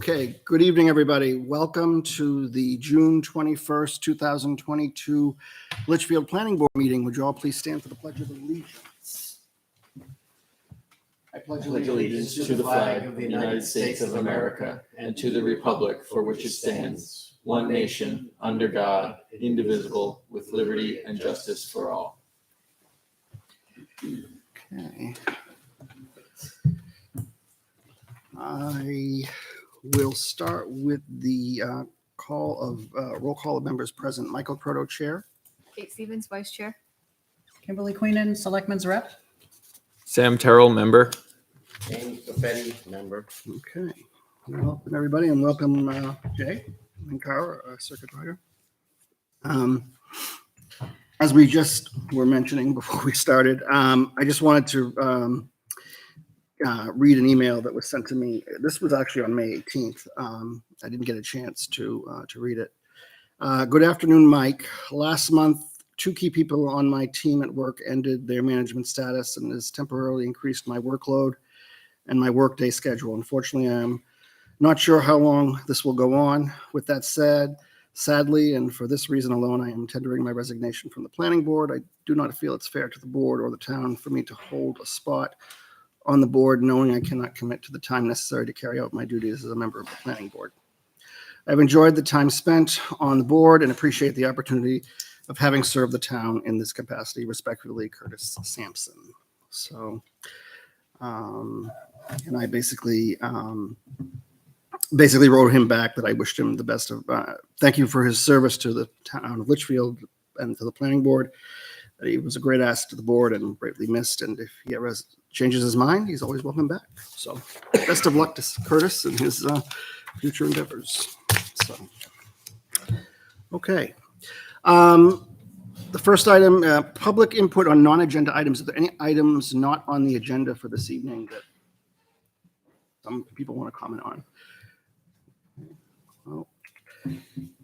Okay, good evening, everybody. Welcome to the June 21st, 2022 Litchfield Planning Board meeting. Would you all please stand for the Pledge of Allegiance? I pledge allegiance to the flag of the United States of America and to the republic for which it stands, one nation, under God, indivisible, with liberty and justice for all. Okay. I will start with the roll call of members present. Michael Proto, Chair. Kate Stevens, Vice Chair. Kimberly Queenan, Selectman's Rep. Sam Terrell, member. James Buffetti, member. Okay. Welcome, everybody, and welcome, Jay and Kara, Circuit Rider. As we just were mentioning before we started, I just wanted to read an email that was sent to me. This was actually on May 18th. I didn't get a chance to read it. Good afternoon, Mike. Last month, 2 key people on my team at work ended their management status and has temporarily increased my workload and my workday schedule. Unfortunately, I'm not sure how long this will go on. With that said, sadly, and for this reason alone, I am tendering my resignation from the planning board. I do not feel it's fair to the board or the town for me to hold a spot on the board, knowing I cannot commit to the time necessary to carry out my duties as a member of the planning board. I've enjoyed the time spent on the board and appreciate the opportunity of having served the town in this capacity. Respectfully, Curtis Sampson. So, and I basically wrote him back that I wished him the best of, thank you for his service to the town of Litchfield and to the planning board. He was a great asset to the board and greatly missed. And if he ever changes his mind, he's always welcome back. So best of luck to Curtis and his future endeavors. So, okay. The first item, public input on non-agenda items. Are there any items not on the agenda for this evening that some people want to comment on? Well,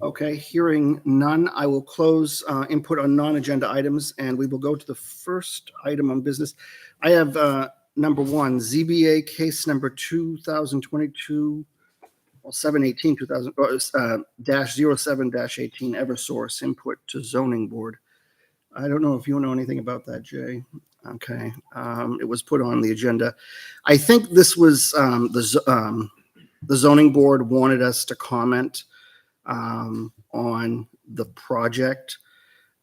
okay, hearing none, I will close input on non-agenda items and we will go to the first item on business. I have number 1, ZBA case number 2022, well, 718-2000 -07-18 Eversource input to zoning board. I don't know if you know anything about that, Jay. Okay, it was put on the agenda. I think this was the zoning board wanted us to comment on the project.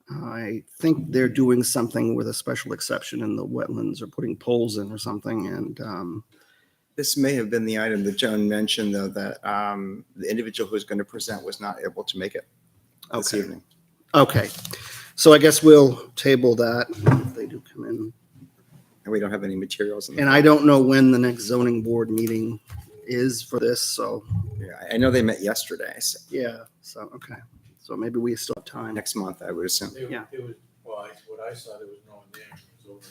I think they're doing something with a special exception in the wetlands or putting poles in or something. And This may have been the item that Joan mentioned, though, that the individual who's going to present was not able to make it this evening. Okay. So I guess we'll table that if they do come in. And we don't have any materials. And I don't know when the next zoning board meeting is for this. So Yeah, I know they met yesterday. So yeah. So, okay. So maybe we still have time. next month, I would assume. Yeah. It was, well, what I saw, there was no one there. It was over,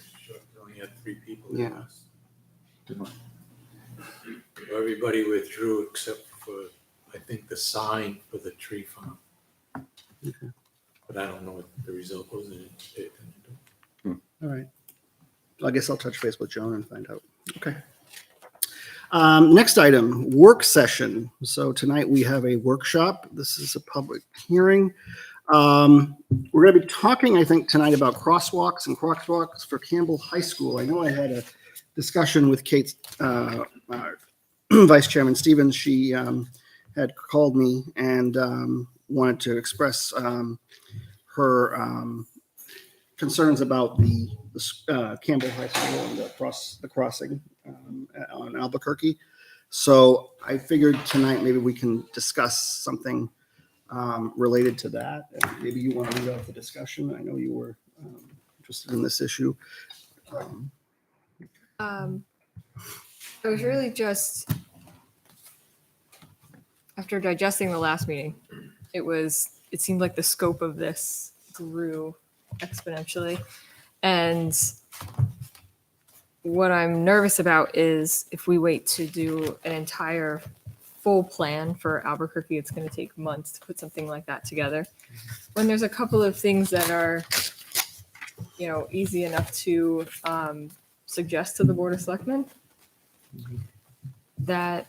we only had 3 people. Yeah. Everybody withdrew except for, I think, the sign for the tree farm. Okay. But I don't know what the result was. All right. I guess I'll touch base with Joan and find out. Okay. Next item, work session. So tonight we have a workshop. This is a public hearing. We're going to be talking, I think, tonight about crosswalks for Campbell High School. I know I had a discussion with Kate, Vice Chairman Stevens. She had called me and wanted to express her concerns about the Campbell High School and the crossing on Albuquerque. So I figured tonight maybe we can discuss something related to that. And maybe you want to lead off the discussion. I know you were interested in this issue. It was really just after digesting the last meeting, it seemed like the scope of this grew exponentially. And what I'm nervous about is if we wait to do an entire full plan for Albuquerque, it's going to take months to put something like that together. When there's a couple of things that are, easy enough to suggest to the Board of Selectmen, that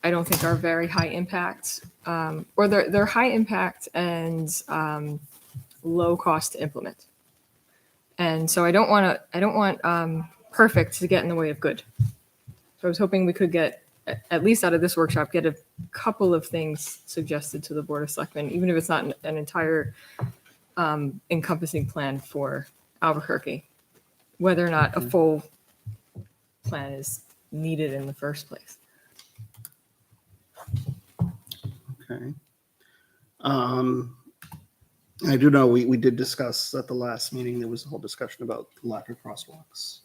I don't think are very high impact, or they're high impact and low cost to implement. And so I don't want perfect to get in the way of good. So I was hoping we could get, at least out of this workshop, get a couple of things suggested to the Board of Selectmen, even if it's not an entire encompassing plan for Albuquerque, whether or not a full plan is needed in the first place. Okay. I do know we did discuss at the last meeting, there was a whole discussion about the lack of crosswalks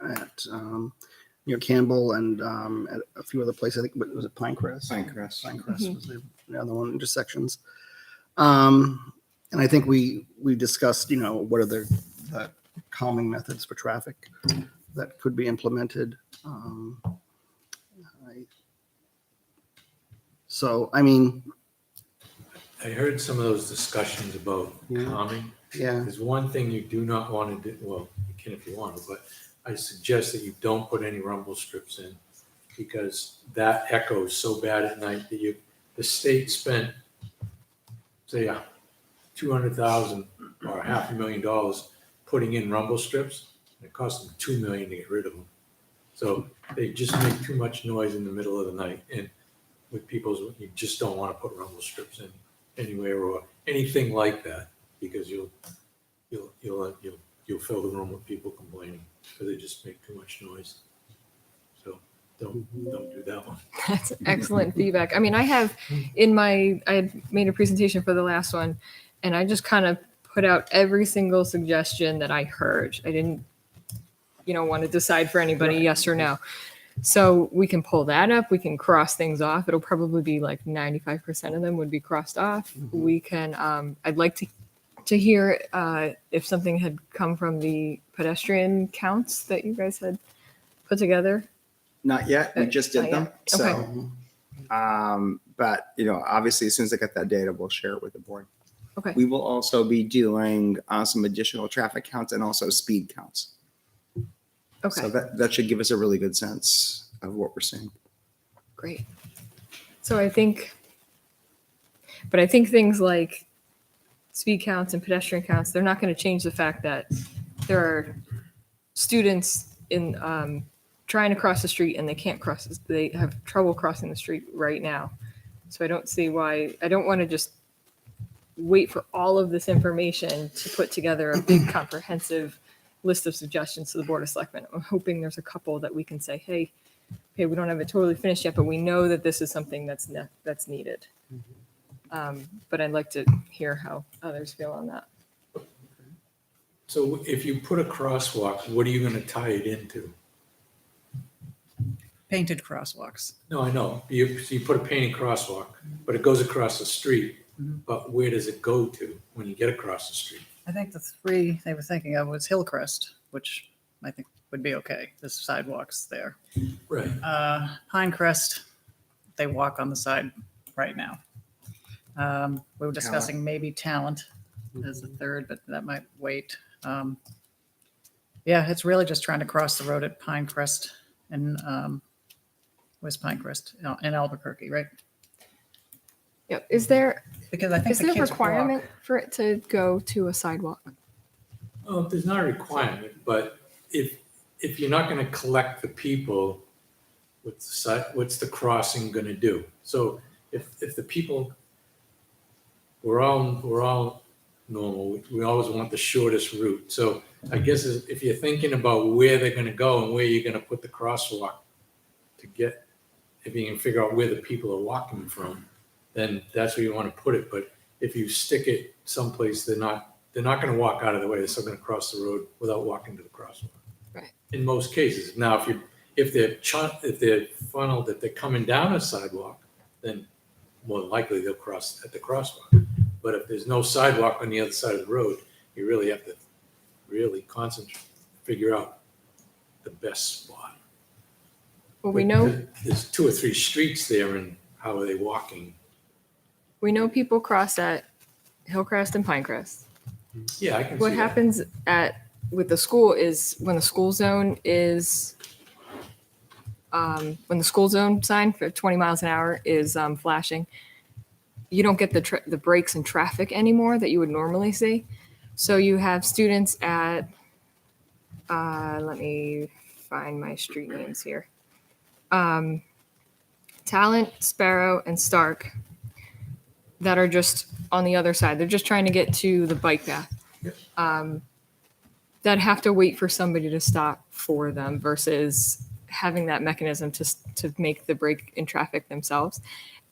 at near Campbell and at a few other places. I think, was it Pinecrest? Pinecrest. Pinecrest was the other one, intersections. And I think we discussed, what are the calming methods for traffic that could be implemented. I heard some of those discussions about Yeah. calming. Yeah, There's one thing you do not want to do, well, you can if you want to, but I suggest that you don't put any rumble strips in because that echoes so bad at night that the state spent, say, $200,000 or $500,000 putting in rumble strips. It cost them $2 million to get rid of them. So they just make too much noise in the middle of the night. And with people's, you just don't want to put rumble strips in anywhere or anything like that because you'll fill the room with people complaining because they just make too much noise. So don't do that one. That's excellent feedback. I mean, I had made a presentation for the last one, and I just kind of put out every single suggestion that I heard. I didn't, want to decide for anybody yes or no. So we can pull that up. We can cross things off. It'll probably be like 95% of them would be crossed off. We can. I'd like to hear if something had come from the pedestrian counts that you guys had put together. Not yet. We just did Not them. yet. So, Okay. but obviously, as soon as I get that data, we'll share it with the board. Okay. We will also be doing some additional traffic counts and also speed counts. Okay. So that should give us a really good sense of what we're seeing. Great. So I think things like speed counts and pedestrian counts, they're not going to change the fact that there are students in trying to cross the street and they can't cross. They have trouble crossing the street right now. So I don't see why. I don't want to just wait for all of this information to put together a big comprehensive list of suggestions to the Board of Selectmen. I'm hoping there's a couple that we can say, hey, we don't have it totally finished yet, but we know that this is something that's needed. But I'd like to hear how others feel on that. So if you put a crosswalk, what are you going to tie it into? Painted crosswalks. No, I know. You put a painted crosswalk, but it goes across the street. But where does it go to when you get across the street? I think the three they were thinking of was Hillcrest, which I think would be okay. There's sidewalks there. Right. Pinecrest, they walk on the side right now. We were discussing maybe Talent as the third, but that might wait. Yeah, it's really just trying to cross the road at Pinecrest and where's Pinecrest? In Albuquerque, right? Yeah. Is there Because I think the a kids requirement walk. for it to go to a sidewalk? Oh, there's not a requirement, but if you're not going to collect the people, what's the crossing going to do? So if the people, we're all normal. We always want the shortest route. So I guess if you're thinking about where they're going to go and where you're going to put the crosswalk to get, if you can figure out where the people are walking from, then that's where you want to put it. But if you stick it someplace, they're not going to walk out of the way. They're still going to cross the road without walking to the crosswalk. Right. In most cases. Now, if they're funneled, if they're coming down a sidewalk, then more than likely they'll cross at the crosswalk. But if there's no sidewalk on the other side of the road, you really have to really concentrate, figure out the best spot. Well, we But know there's 2 or 3 streets there, and how are they walking? people cross at Hillcrest and Pinecrest. Yeah, I can What see happens with the school is when the school zone is when the school zone sign for 20 miles an hour is flashing, you don't get the breaks in traffic anymore that you would normally see. So you have students at, let me find my street names here. Talent, Sparrow, and Stark that are just on the other side. They're just trying to get to the bike path. That have to wait for somebody to stop for them versus having that mechanism to make the break in traffic themselves.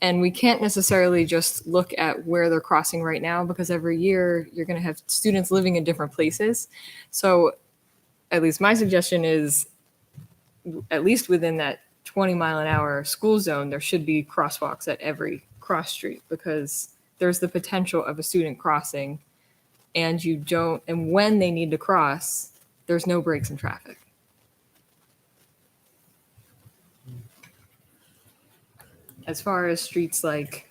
And we can't necessarily just look at where they're crossing right now because every year you're going to have students living in different places. So at least my suggestion is at least within that 20-mile-an-hour school zone, there should be crosswalks at every cross street because there's the potential of a student crossing and when they need to cross, there's no breaks in traffic. As far as streets like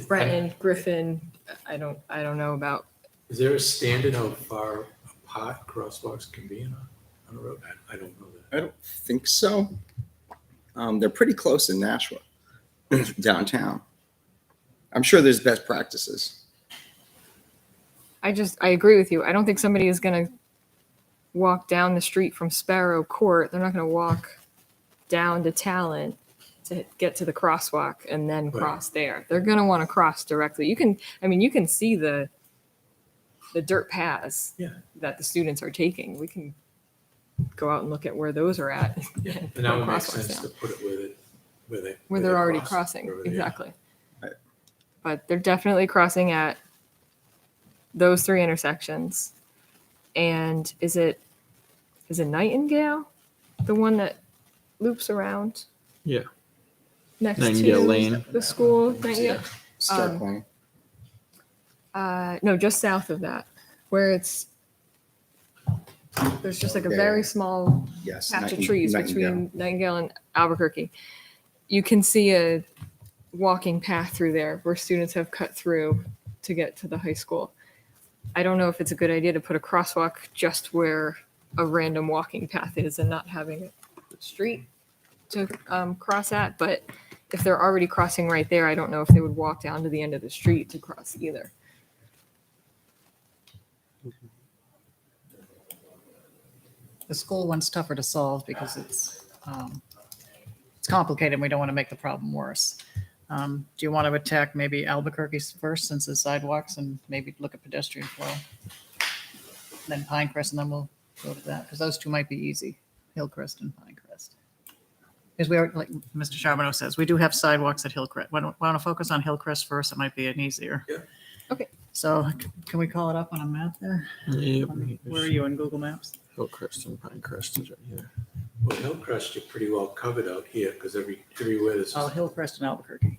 Brenton, Griffin, I don't know about. Is there a standard how far apart crosswalks can be on a road? I don't know that. I don't think so. They're pretty close in Nashua, downtown. I'm sure there's best practices. I agree with you. I don't think somebody is going to walk down the street from Sparrow Court. They're not going to walk down to Talent to get to the crosswalk and then cross there. They're going to want to cross directly. You can see the dirt paths that the students are taking. We can go out and look at where those are at. Yeah, and and that would make crosswalks sense down. to put it Where they're already cross, crossing. wherever they are. Exactly. Right. But they're definitely crossing at those 3 intersections. And is it Nightingale? The one that loops around? Yeah. Next Nightingale to Lane. the school? Nightingale? Stark Lane. No, just south of that, where there's just like a Okay. very small Yes. patch of trees Nightingale. between Nightingale and Albuquerque. You can see a walking path through there where students have cut through to get to the high school. I don't know if it's a good idea to put a crosswalk just where a random walking path is and not having a street to cross at, but if they're already crossing right there, I don't know if they would walk down to the end of the street to cross either. The school one's tougher to solve because it's complicated and we don't want to make the problem worse. Do you want to attack maybe Albuquerque's first since the sidewalks and maybe look at pedestrian flow? Then Pinecrest and then we'll go to that because those two might be easy, Hillcrest and Pinecrest. Because we are, like Mr. Charbonneau says, we do have sidewalks at Hillcrest. Want to focus on Hillcrest first? It might be an easier. Yeah. Okay. So can we call it up on a map there? Yep. Where are you in Google Maps? Hillcrest and Pinecrest is right here. Well, Hillcrest, you're pretty well covered out here because everywhere there's Oh, Hillcrest and Albuquerque.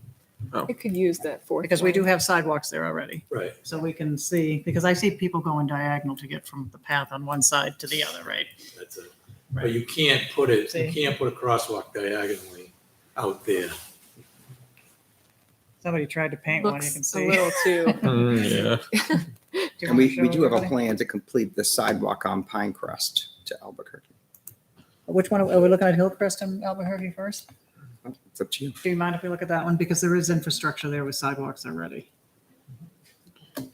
It could use that fourth. Because we one. do have sidewalks there already. right. So we can see, because I see people going diagonal to get from the path on one side to the other, right? That's it. But you can't put See? a crosswalk diagonally out there. Somebody tried to paint one, you can Looks a see. little too. Yeah. Do you And wanna we show do have a everybody? plan to complete the sidewalk on Pinecrest to Albuquerque. Which one, are we looking at Hillcrest and Albuquerque first? It's up to you. Do you mind if we look at that one? Because there is infrastructure there with sidewalks already.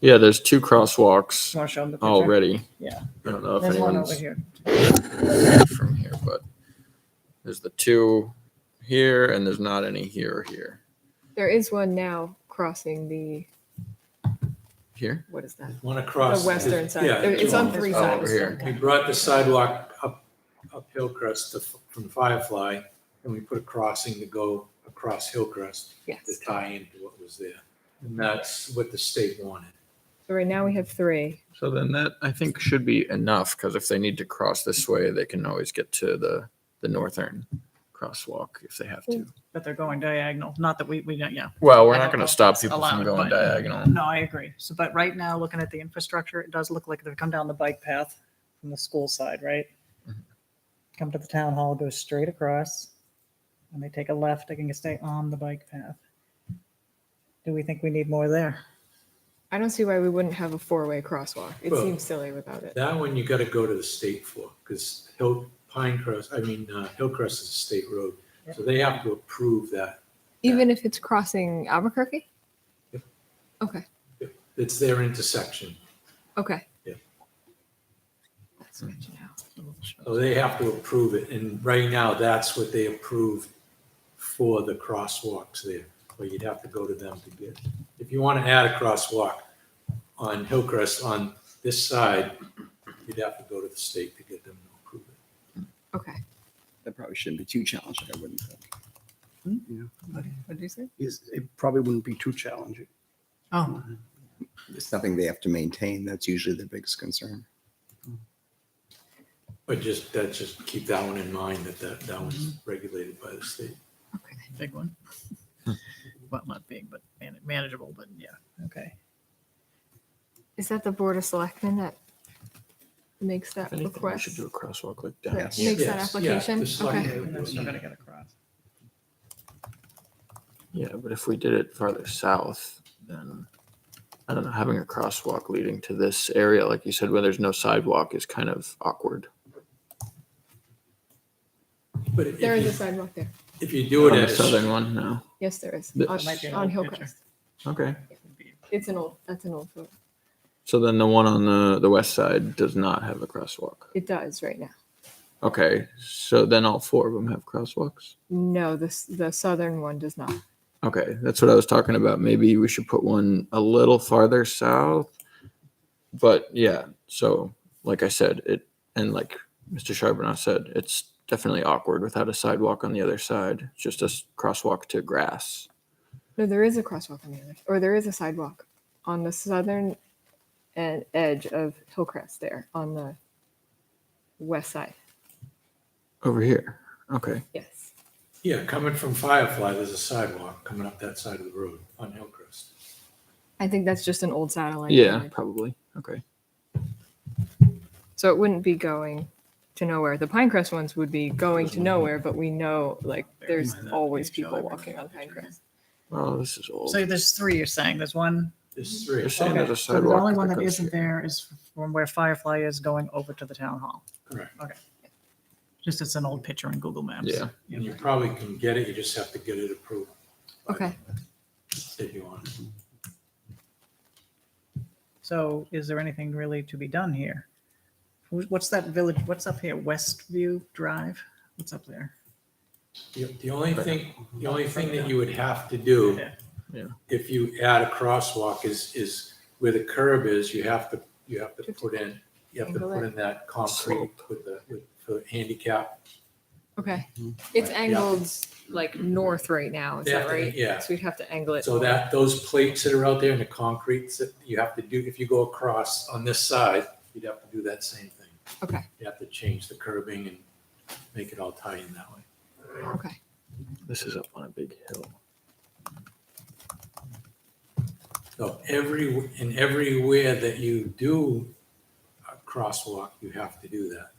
Yeah, there's 2 crosswalks You want to show them the picture? already. Yeah. I don't know if There's one over anyone's here. from here, but there's the 2 here and there's not any here or here. There is one now crossing the, Here? what is that? One across. The western side. Yeah, It's on two 3 Oh, sides. over here. We brought the sidewalk up Hillcrest from Firefly, and we put a crossing to go across Hillcrest to Yes. tie into what was there. And that's what the state wanted. So right now we have 3. So then that I think should be enough because if they need to cross this way, they can always get to the northern crosswalk if they have to. But they're going diagonal. Not that we don't, yeah. Well, we're I not don't going know to if stop that's people allowed, from going but- diagonal. No, I agree. So, but right now, looking at the infrastructure, it does look like they come down the bike path from the school side, right? Mhm. Come to the town hall, go straight across, and they take a left, they can stay on the bike path. Do we think we need more there? I don't see why we wouldn't have a 4-way crosswalk. It Well, seems silly without it. That one you got to go to the state for, because Hillcrest is a state road. So they have to approve that. Even if it's crossing Albuquerque? Yep. Okay, It's their intersection. okay. Yeah. That's good to know. So they have to approve it. And right now, that's what they approved for the crosswalks there. But you'd have to go to them to get, if you want to add a crosswalk on Hillcrest on this side, you'd have to go to the state to get them to approve it. Okay. That probably shouldn't be too challenging, I wouldn't think. What did you say? It probably wouldn't be too challenging. Oh, It's nothing they have to maintain. That's usually the biggest concern. But just keep that one in mind, that was regulated by the state. okay, big one. Well, not big, but manageable, but yeah, okay. Is that the Board of Selectmen that makes If that anything, we request? should do a crosswalk like That down Yes. here. makes that Yes, yeah, application? the select- Okay. And then still gotta get across. Yeah, but if we did it farther south, then I don't know, having a crosswalk leading to this area, like you said, where there's no sidewalk is kind of awkward. But if There is a you, sidewalk there. if you do it On the at a southern one, no. Yes, there is. That On, might be an on old Hillcrest. Okay. That's an old photo. So then the one on the west side does not have a crosswalk. It does right now. Okay, so then all four of them have crosswalks? No, the southern one does not. Okay, that's what I was talking about. Maybe we should put one a little farther south. But yeah, so like I said, and like Mr. Charbonneau said, it's definitely awkward without a sidewalk on the other side. It's just a crosswalk to grass. No, there is a crosswalk on the other, or there is a sidewalk on the southern edge of Hillcrest there on the west side. Over here. Okay. Yes. yeah, coming from Firefly, there's a sidewalk coming up that side of the road on Hillcrest. I think that's just an old satellite. Yeah, image. probably. Okay. So it wouldn't be going to nowhere. The Pinecrest ones would be going to nowhere, but we know like there's always people walking on Pinecrest. Well, this is old. So there's three, you're saying, there's one. There's three. You're saying Okay, there's a so the sidewalk only one that that goes isn't there is from where Firefly is going over to the town hall. Correct. Just it's an old picture in Google Maps. Yeah. And you probably can get it, you just have to get it approved. by Okay. the state you want. So is there anything really to be done here? What's that village, what's up here, Westview Drive? What's up there? The only thing that you would have to do Yeah. if you add a crosswalk is where the curb is, you have to put in that concrete for handicap. Okay. It's Yeah. angled like north right now. Is that Yeah, right? yeah. So we'd have to angle it. So that those plates that are out there in the concrete, that you have to do, if you go across on this side, you'd have to do that same thing. Okay. You have to change the curbing and make it all tie in that way. Okay. This is up on a big hill. So everywhere that you do a crosswalk, you have to do that.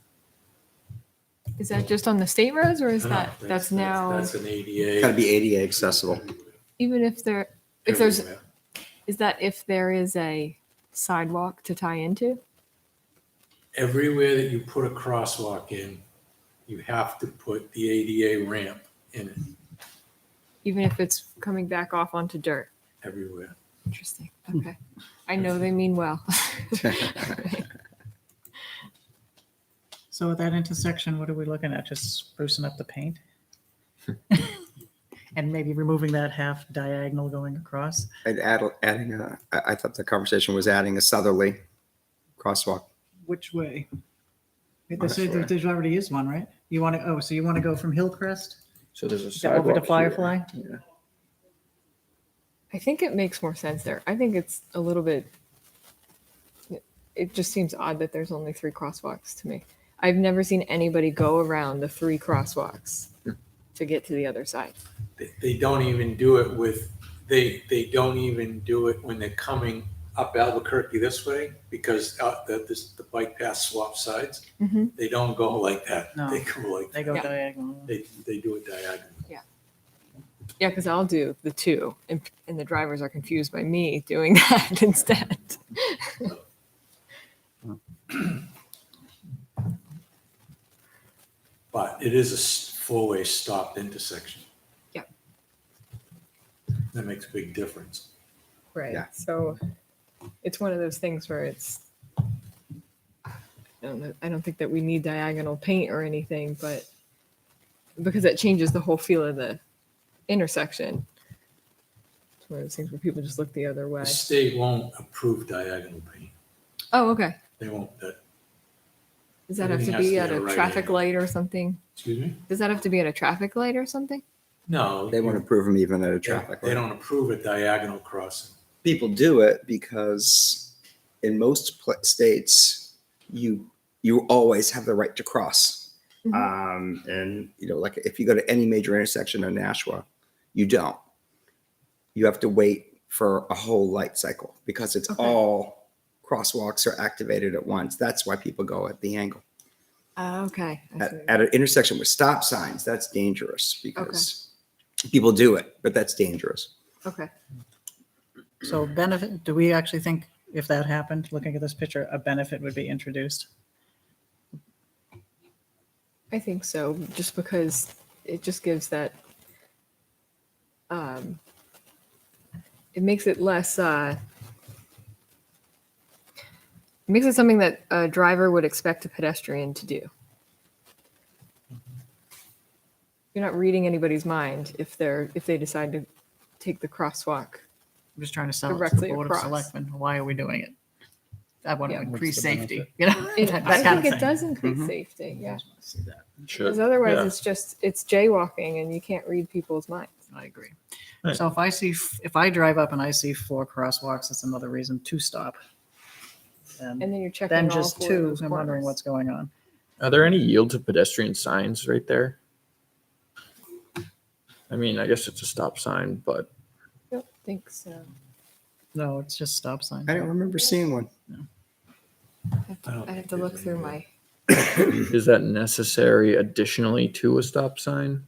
Is that just on the state roads or is No, that's now That's an ADA. Got to be ADA accessible. even if there's everywhere. is that if there is a sidewalk to tie into? Everywhere that you put a crosswalk in, you have to put the ADA ramp in it, Even if it's coming back off onto dirt. everywhere. Interesting. Okay. I know they mean well. So at that intersection, what are we looking at? Just sprucing up the paint? And maybe removing that half diagonal going across? I thought the conversation was adding a southerly crosswalk. Which way? not sure. There already is one, right? You want to, so you want to go from Hillcrest So there's a over sidewalk to here. Firefly? Yeah. I think it makes more sense there. I think it's a little bit it just seems odd that there's only 3 crosswalks to me. I've never seen anybody go around the 3 crosswalks to get to the other side. They don't even do it they don't even do it when they're coming up Albuquerque this way, because the bike path swap sides. Mm-hmm. They don't go like that. No. They go like, They go Yeah. diagonal. they do it diagonal. Yeah, because I'll do the 2, and the drivers are confused by me doing that instead. But it is a four-way stopped intersection. Yep. That makes a big difference. Right. Yeah. So it's one of those things where I don't know. I don't think that we need diagonal paint or anything, but because that changes the whole feel of the intersection. It's one of those things where people just look the other way. The state won't approve diagonal paint. Oh, okay. They won't, Does that have to Everything has be to at be a a right traffic angle. light or something? excuse me? Does that have to be at a traffic light or something? No. They won't approve them even at a They traffic they light. don't approve a diagonal crossing. People do it because in most states, you always have the right to cross. And like if you go to any major intersection in Nashua, you don't. You have to wait for a whole light cycle because it's Okay. all crosswalks are activated at once. That's why people go at the angle. Okay. I see. At an intersection with stop signs, that's dangerous because people do it, but that's dangerous. Okay. So benefit, do we actually think if that happened, looking at this picture, a benefit would be introduced? I think so, just because it just gives that, it makes it less, it makes it something that a driver would expect a pedestrian to do. You're not reading anybody's mind if they decide to take the crosswalk. I'm just trying to sell it to the Directly Board across. of Selectmen. Why are we doing it? I want to Yeah. increase What's the safety, benefit? you know, It, that I kind think of it thing. does increase Mhm. safety, yeah. Should. Because otherwise Yeah. it's jaywalking and you can't read people's minds. I agree. Right. So if I drive up and I see 4 crosswalks, it's another reason to stop. And And then you're checking then all just 4 of 2, those I'm wondering corners. what's going on. Are there any yield to pedestrian signs right there? I mean, I guess it's a stop sign, but I don't think so. No, it's just stop signs. I don't remember seeing one. I have to look through my, is that necessary additionally to a stop sign?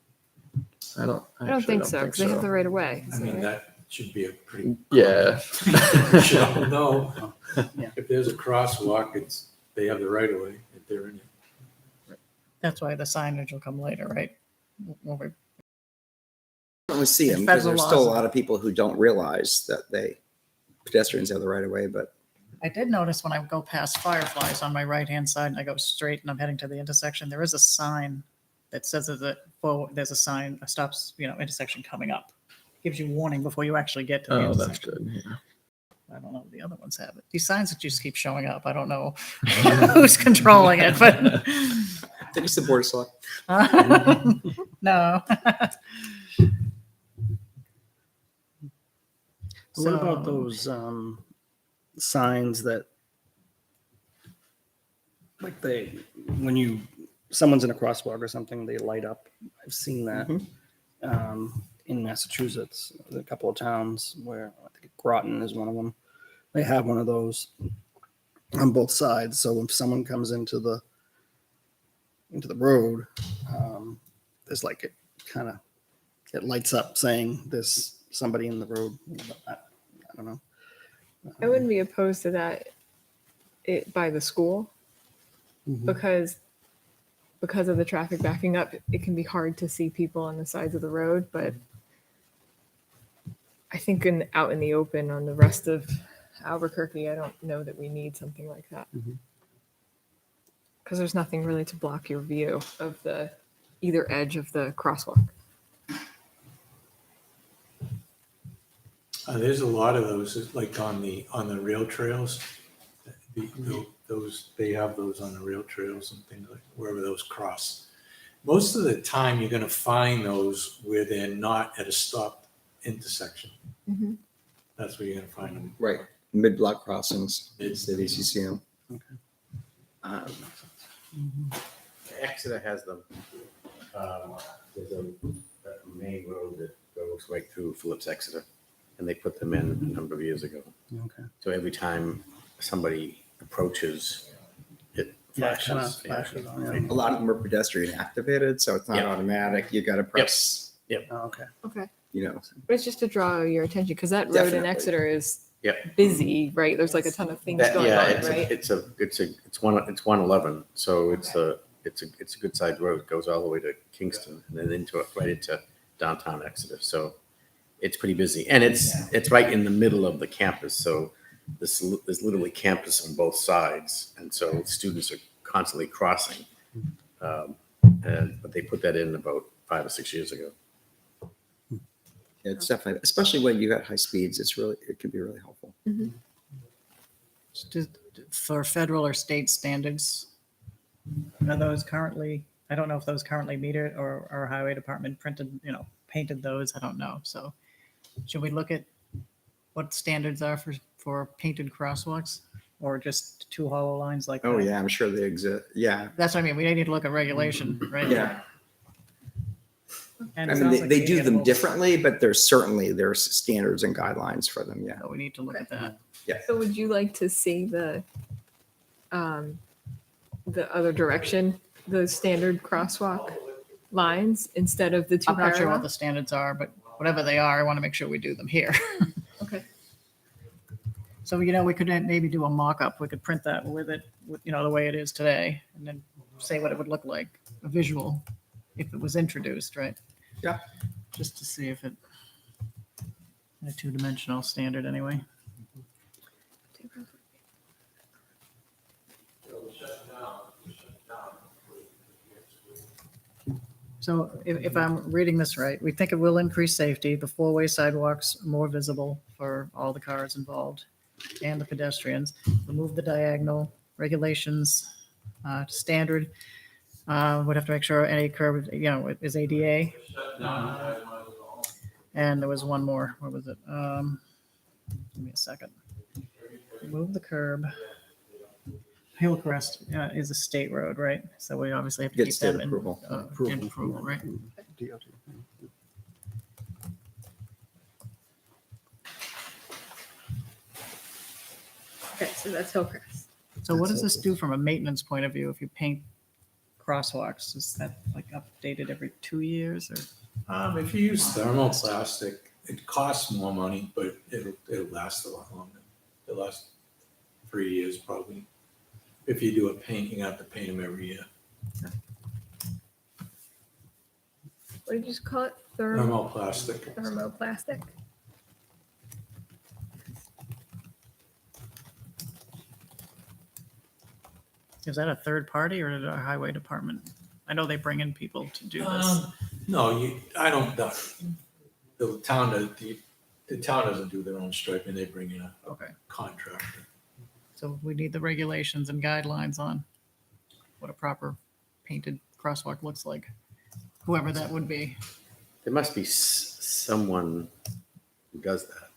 I don't I don't think so, because they have the right of way. I mean, that should be a pretty. Yeah. You should all know. Yeah. If there's a crosswalk, they have the right of way if they're in it. That's why the signage will come later, right? When we- I don't see them It's because federal there's still a laws. lot of people who don't realize that pedestrians have the right of way, but I did notice when I go past Fireflies on my right-hand side and I go straight and I'm heading to the intersection, there is a sign that says there's a sign, a stops, intersection coming up. Gives you warning before you actually get to the Oh, that's intersection. good. Yeah. I don't know if the other ones have it. These signs that just keep showing up, I don't know who's controlling it, but I think it's the Board of Select. no. What about So- those signs that, like someone's in a crosswalk or something, they light up? I've seen that in Massachusetts, a couple of towns where I think Groton is one of them. They have one of those on both sides. So if someone comes into the road, there's like it lights up saying there's somebody in the road. I don't know. I wouldn't be opposed to that by the school Mhm. because of the traffic backing up, it can be hard to see people on the sides of the road. But I think out in the open on the rest of Albuquerque, I don't know that we need something like that Mhm. because there's nothing really to block your view of either edge of the crosswalk. There's a lot of those, like on the rail trails. They have those on the rail trails and things like wherever those cross. Most of the time, you're going to find those where they're not at a stopped intersection. Mhm. That's where you're going to find them. Right. Mid-block crossings, cities, you see them. Exeter has them. There's a main road that goes right through Phillips Exeter, and they put them in a number of years ago. Okay. So every time somebody approaches, it flashes. Flashes on, Right. A lot of them are pedestrian activated, so it's not Yeah. automatic. You got to press, Oh, okay. Okay. But it's just to draw your attention because that road in Definitely. Exeter is Yep. busy, right? There's like a ton of things That, going yeah, on, it's right? it's 111. So it's it's a good side road. It goes all the way to Kingston and then right into downtown Exeter. So it's pretty busy, and it's right in the middle of the campus. So there's literally campus on both sides, and so students are constantly crossing. But they put that in about 5 or 6 years ago. It's definitely, especially when you got high speeds, it can be really helpful. Just for federal or state standards, are those currently, I don't know if those currently meet it or our highway department painted those. I don't know. So should we look at what standards are for painted crosswalks or just two hollow lines like that? Oh yeah, I'm sure they exist. Yeah. That's what I mean. We need to look at regulation, right? Yeah. And I it mean, sounds like they we do need them to- differently, but there's standards and guidelines for them. Yeah. So we need to look at that. So would you like to see the other direction, the standard crosswalk lines instead of the two I'm not sure what parallel? the standards are, but whatever they are, I want to make sure we do them here. Okay. So, we could maybe do a mock-up. We could print that with it, the way it is today, and then say what it would look like, a visual, if it was introduced, right? Yeah. Just to see if it, a two-dimensional standard anyway. So if I'm reading this right, we think it will increase safety, the four-way sidewalks more visible for all the cars involved and the pedestrians, remove the diagonal regulations, standard. Would have to make sure any curb, is ADA. And there was one more, what was it? Give me a second. Remove the curb. Hillcrest is a state road, right? So we obviously have to Get keep state them in approval. in approval, right? Okay, so that's Hillcrest. So what does this do from a maintenance point of view if you paint crosswalks? Is that like updated every 2 years or? If you use thermoplastic, it costs more money, but it'll last a lot longer. It'll last 3 years probably. If you do a paint, you have to paint them every year. What did you just call it? Thermoplastic. Thermoplastic? Is that a third party or a highway department? I know they bring in people to do this. No, I don't, the town doesn't do their own striping, they bring in a Okay, contractor. so we need the regulations and guidelines on what a proper painted crosswalk looks like, whoever that would be. There must be someone who does that.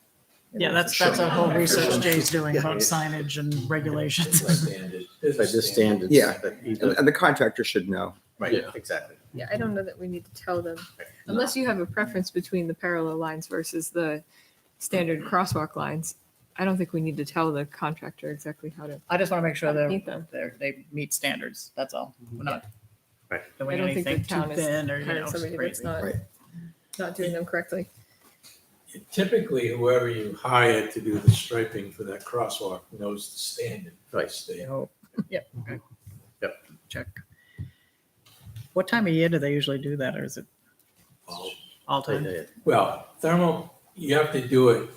Yeah, that's a whole research Jay's doing about signage and regulations. Standard. By this standard. Yeah. that And, either- and the contractor should know. Right, Yeah. exactly. Yeah, I don't know that we need to tell them, Right. unless you have a preference between the parallel lines versus the standard crosswalk lines. I don't think we need to tell the contractor exactly how to I just want to make sure paint them. they meet standards. That's all. We're not Right. I doing don't think anything the town too is thin or, hiring somebody that's not, Right. not doing them correctly. Typically, whoever you hire to do the striping for that crosswalk knows the standard. Right. State. I hope. Yep. Okay. Yep. Check. What time of year do they usually do that, or is it all time? Well, you have to do it,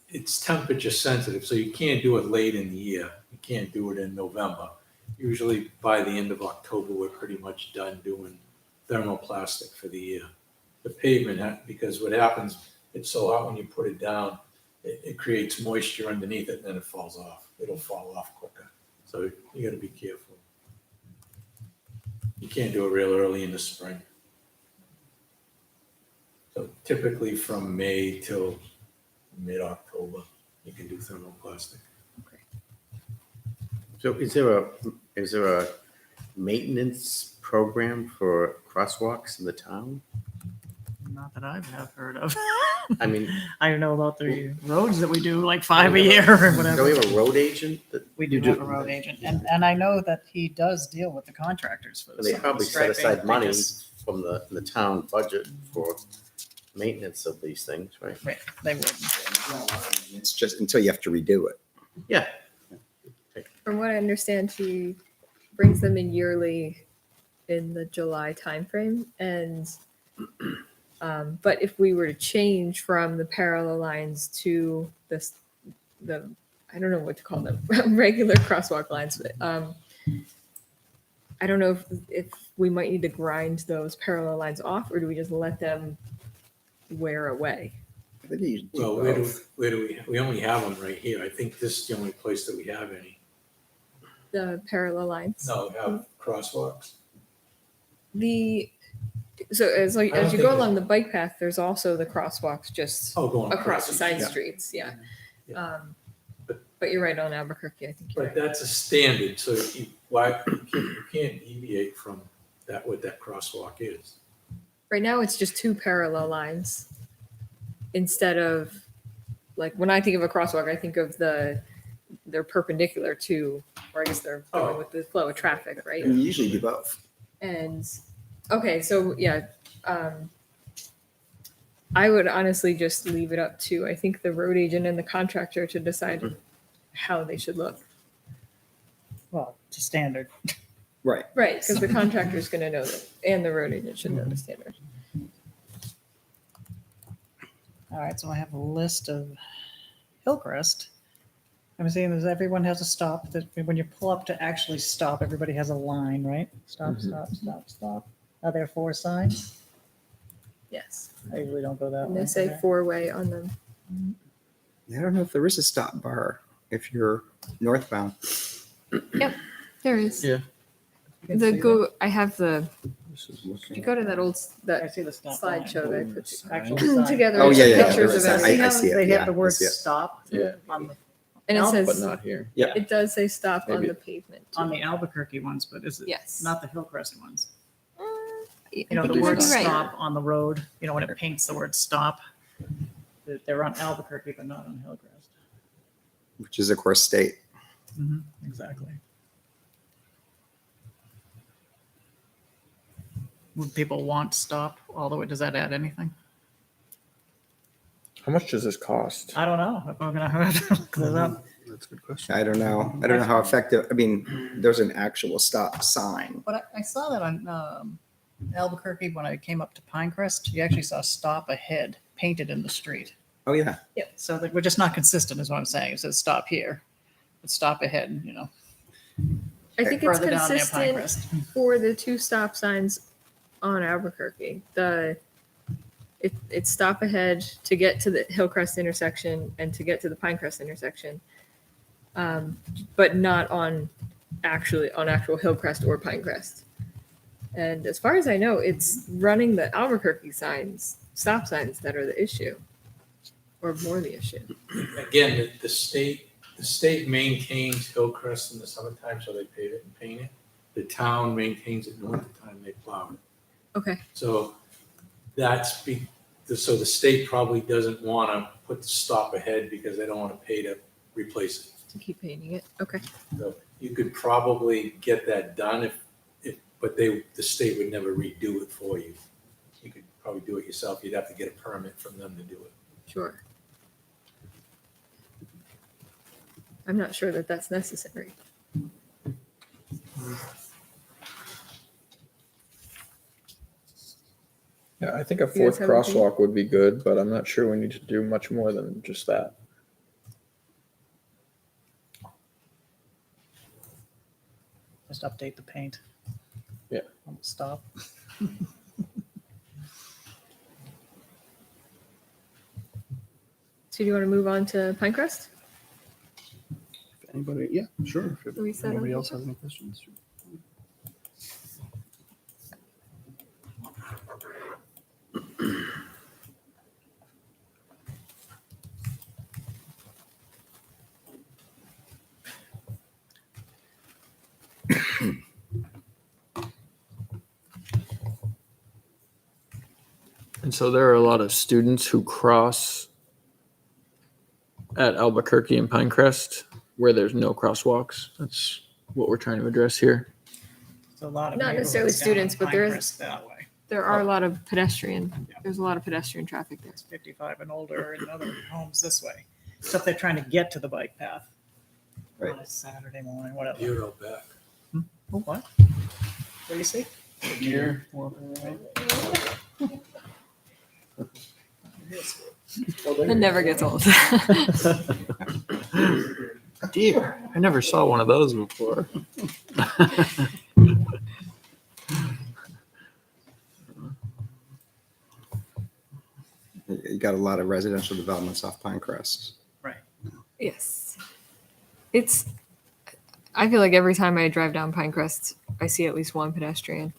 it's temperature sensitive, so you can't do it late in the year. You can't do it in November. Usually by the end of October, we're pretty much done doing thermoplastic for the year. The pavement, because what happens, it's so hot when you put it down, it creates moisture underneath it and then it falls off. It'll fall off quicker. So you gotta be careful. You can't do it real early in the spring. So typically from May till mid-October, you can do thermoplastic. So is there a maintenance program for crosswalks in the town? Not that I have heard of. I mean, I don't know about the roads that we do, like 5 a year or don't we whatever. have a road agent that We do have a road agent, and I know that he does deal with the contractors for they the probably set striping. aside money Because- from the town budget for maintenance of these things, right? Right, they would. It's just until you have to redo it. Yeah. From what I understand, he brings them in yearly in the July timeframe. And but if we were to change from the parallel lines to the I don't know what to call them, regular crosswalk lines, but I don't know if we might need to grind those parallel lines off, or do we just let them wear away? I think you do Well, both. where do we only have them right here. I think this is the only place that we have any. The parallel lines. No, we have crosswalks. So as I don't you think go there's- along the bike path, there's also the crosswalks just Oh, going across the side yeah. streets. Yeah. Yeah. But you're right on Albuquerque. I think you're But right. that's a standard, so you can't deviate from that, what that crosswalk is. Right now, it's just two parallel lines instead of like when I think of a crosswalk, I think of they're perpendicular to, or I guess they're going with the flow of traffic, right? And you usually do both. And okay, so yeah, I would honestly just leave it up to I think the road agent and the contractor to decide how they should look. Well, it's a standard. Right. Right, because the contractor is going to know that, and the road agent should know the standard. All right, so I have a list of Hillcrest. I'm seeing that everyone has a stop, that when you pull up to actually stop, everybody has a line, right? Stop, stop, stop, stop. Are there 4 signs? Yes, I usually don't go that and way. they say Okay. 4-way on them. I don't know if there is a stop bar if you're northbound. There is. Yeah. You can see I have the. This is If you go to that old that? I that see the stop slideshow that I Oh, put Actual sign. together. Oh, with yeah, yeah, pictures there of is. everything. I see it, They yeah, have the I word see it. stop Yeah. on the, And it But says but not here. it does say stop on Maybe. the pavement. on the Albuquerque ones, but is it Yes. not the Hillcrest ones? You You know, the might word be right. stop on the road, you know, when it paints the word stop. They're on Albuquerque, but not on Hillcrest. Which is of course state. Exactly. Would people want stop all the way? Does that add anything? How much does this cost? I don't know. If we're gonna have to look this up. That's a good question. I don't know. I don't know how effective. I mean, there's an actual stop sign. But I saw that on Albuquerque when I came up to Pinecrest. You actually saw stop ahead painted in the street. Oh yeah. So that we're just not consistent, is what I'm saying. It says stop here, but stop ahead. You know, I think it's further down near consistent Pinecrest. for the 2 stop signs on Albuquerque. It's stop ahead to get to the Hillcrest intersection and to get to the Pinecrest intersection, but not on actual Hillcrest or Pinecrest. And as far as I know, it's running the Albuquerque stop signs that are the issue, or more the issue. Again, the state maintains Hillcrest in the summertime, so they pave it and paint it. The town maintains it in the wintertime, they plow it. Okay. So so the state probably doesn't want to put the stop ahead because they don't want to pay to replace it. To keep painting it. Okay. So you could probably get that done but the state would never redo it for you. You could probably do it yourself. You'd have to get a permit from them to do it. Sure. I'm not sure that that's necessary. Yeah, I think a You guys 4th have anything? crosswalk would be good, but I'm not sure we need to do much more than just that. Just update the paint. Yeah. On the stop. So do you want to move on to Pinecrest? If anybody, yeah, sure. If We set anybody up- else has any questions. And so there are a lot of students who cross at Albuquerque and Pinecrest where there's no crosswalks. That's what we're trying to address here. It's a lot of Not necessarily neighborhoods down on students, but there is- Pinecrest that way. There are a lot of pedestrian. Yeah. There's a lot of pedestrian traffic there. It's 55 and older and other homes this way. So if they're trying to get to the bike path. Right. On a Saturday morning, whatever. You're out back. Oh, what? What do you see? Here. That never gets old. Deer. I never saw one of those before. You got a lot of residential developments off Pinecrest. Yes. I feel like every time I drive down Pinecrest, I see at least one pedestrian.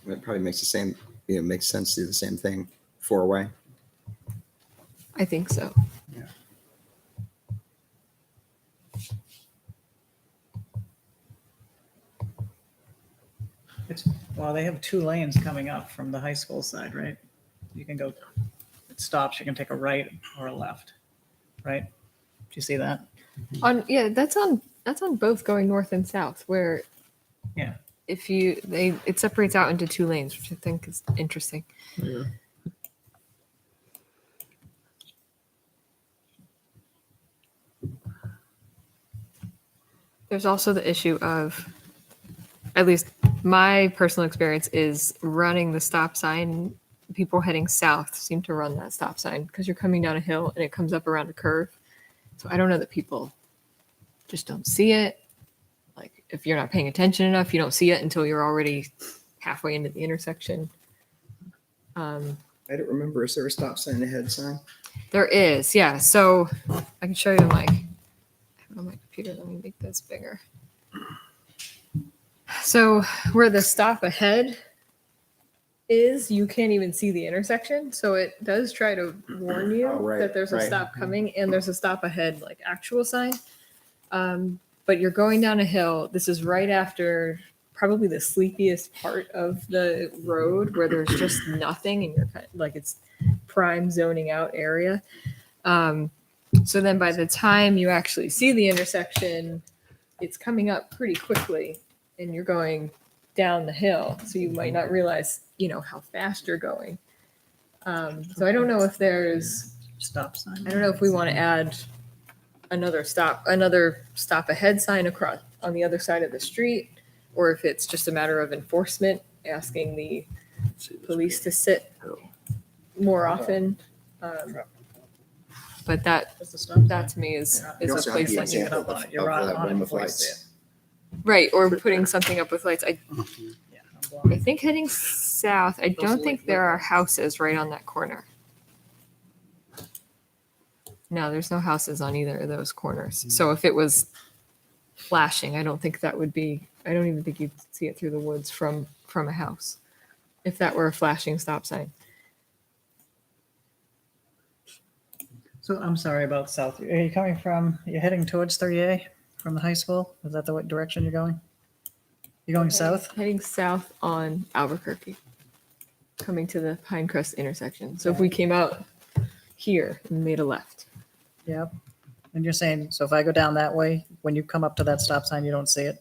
It probably makes the same, makes sense to do the same thing 4-way. I think so. Well, they have 2 lanes coming up from the high school side, right? You can go, it stops, you can take a right or a left, right? Do you see that? That's on both going north and south where Yeah. it separates out into 2 lanes, which I think is interesting. Yeah. There's also the issue of, at least my personal experience is running the stop sign. People heading south seem to run that stop sign because you're coming down a hill and it comes up around a curve. So I don't know that people just don't see it. Like if you're not paying attention enough, you don't see it until you're already halfway into the intersection. I don't remember. Is there a stop sign ahead sign? There is, yeah. So I can show you I have it on my computer. Let me make this bigger. So where the stop ahead is, you can't even see the intersection. So it does try to warn you Oh, right, that there's a right. stop coming and there's a stop ahead, like actual sign. But you're going down a hill. This is right after probably the sleepiest part of the road where there's just nothing and you're kind of, like it's prime zoning out area. So then by the time you actually see the intersection, it's coming up pretty quickly and you're going down the hill. So you might not realize, how fast you're going. So I don't know if there's, Stop sign. I don't know if we want to add another stop ahead sign across on the other side of the street, or if it's just a matter of enforcement, asking the police to sit more often. But that What's the stop sign? to me is You a also have place the that you example can, of You're on that it one with before you see lights. right, or putting something up with lights. Yeah, I'm I blind. think heading south, I don't think there are houses right on that corner. No, there's no houses on either of those corners. So if it was flashing, I don't even think you'd see it through the woods from a house. If that were a flashing stop sign. So I'm sorry about south. Are you coming you're heading towards 30A from the high school? Is that the direction you're going? You're going south? Heading south on Albuquerque, coming to the Pinecrest intersection. So if we came out here and made a left. Yep. And you're saying, so if I go down that way, when you come up to that stop sign, you don't see it?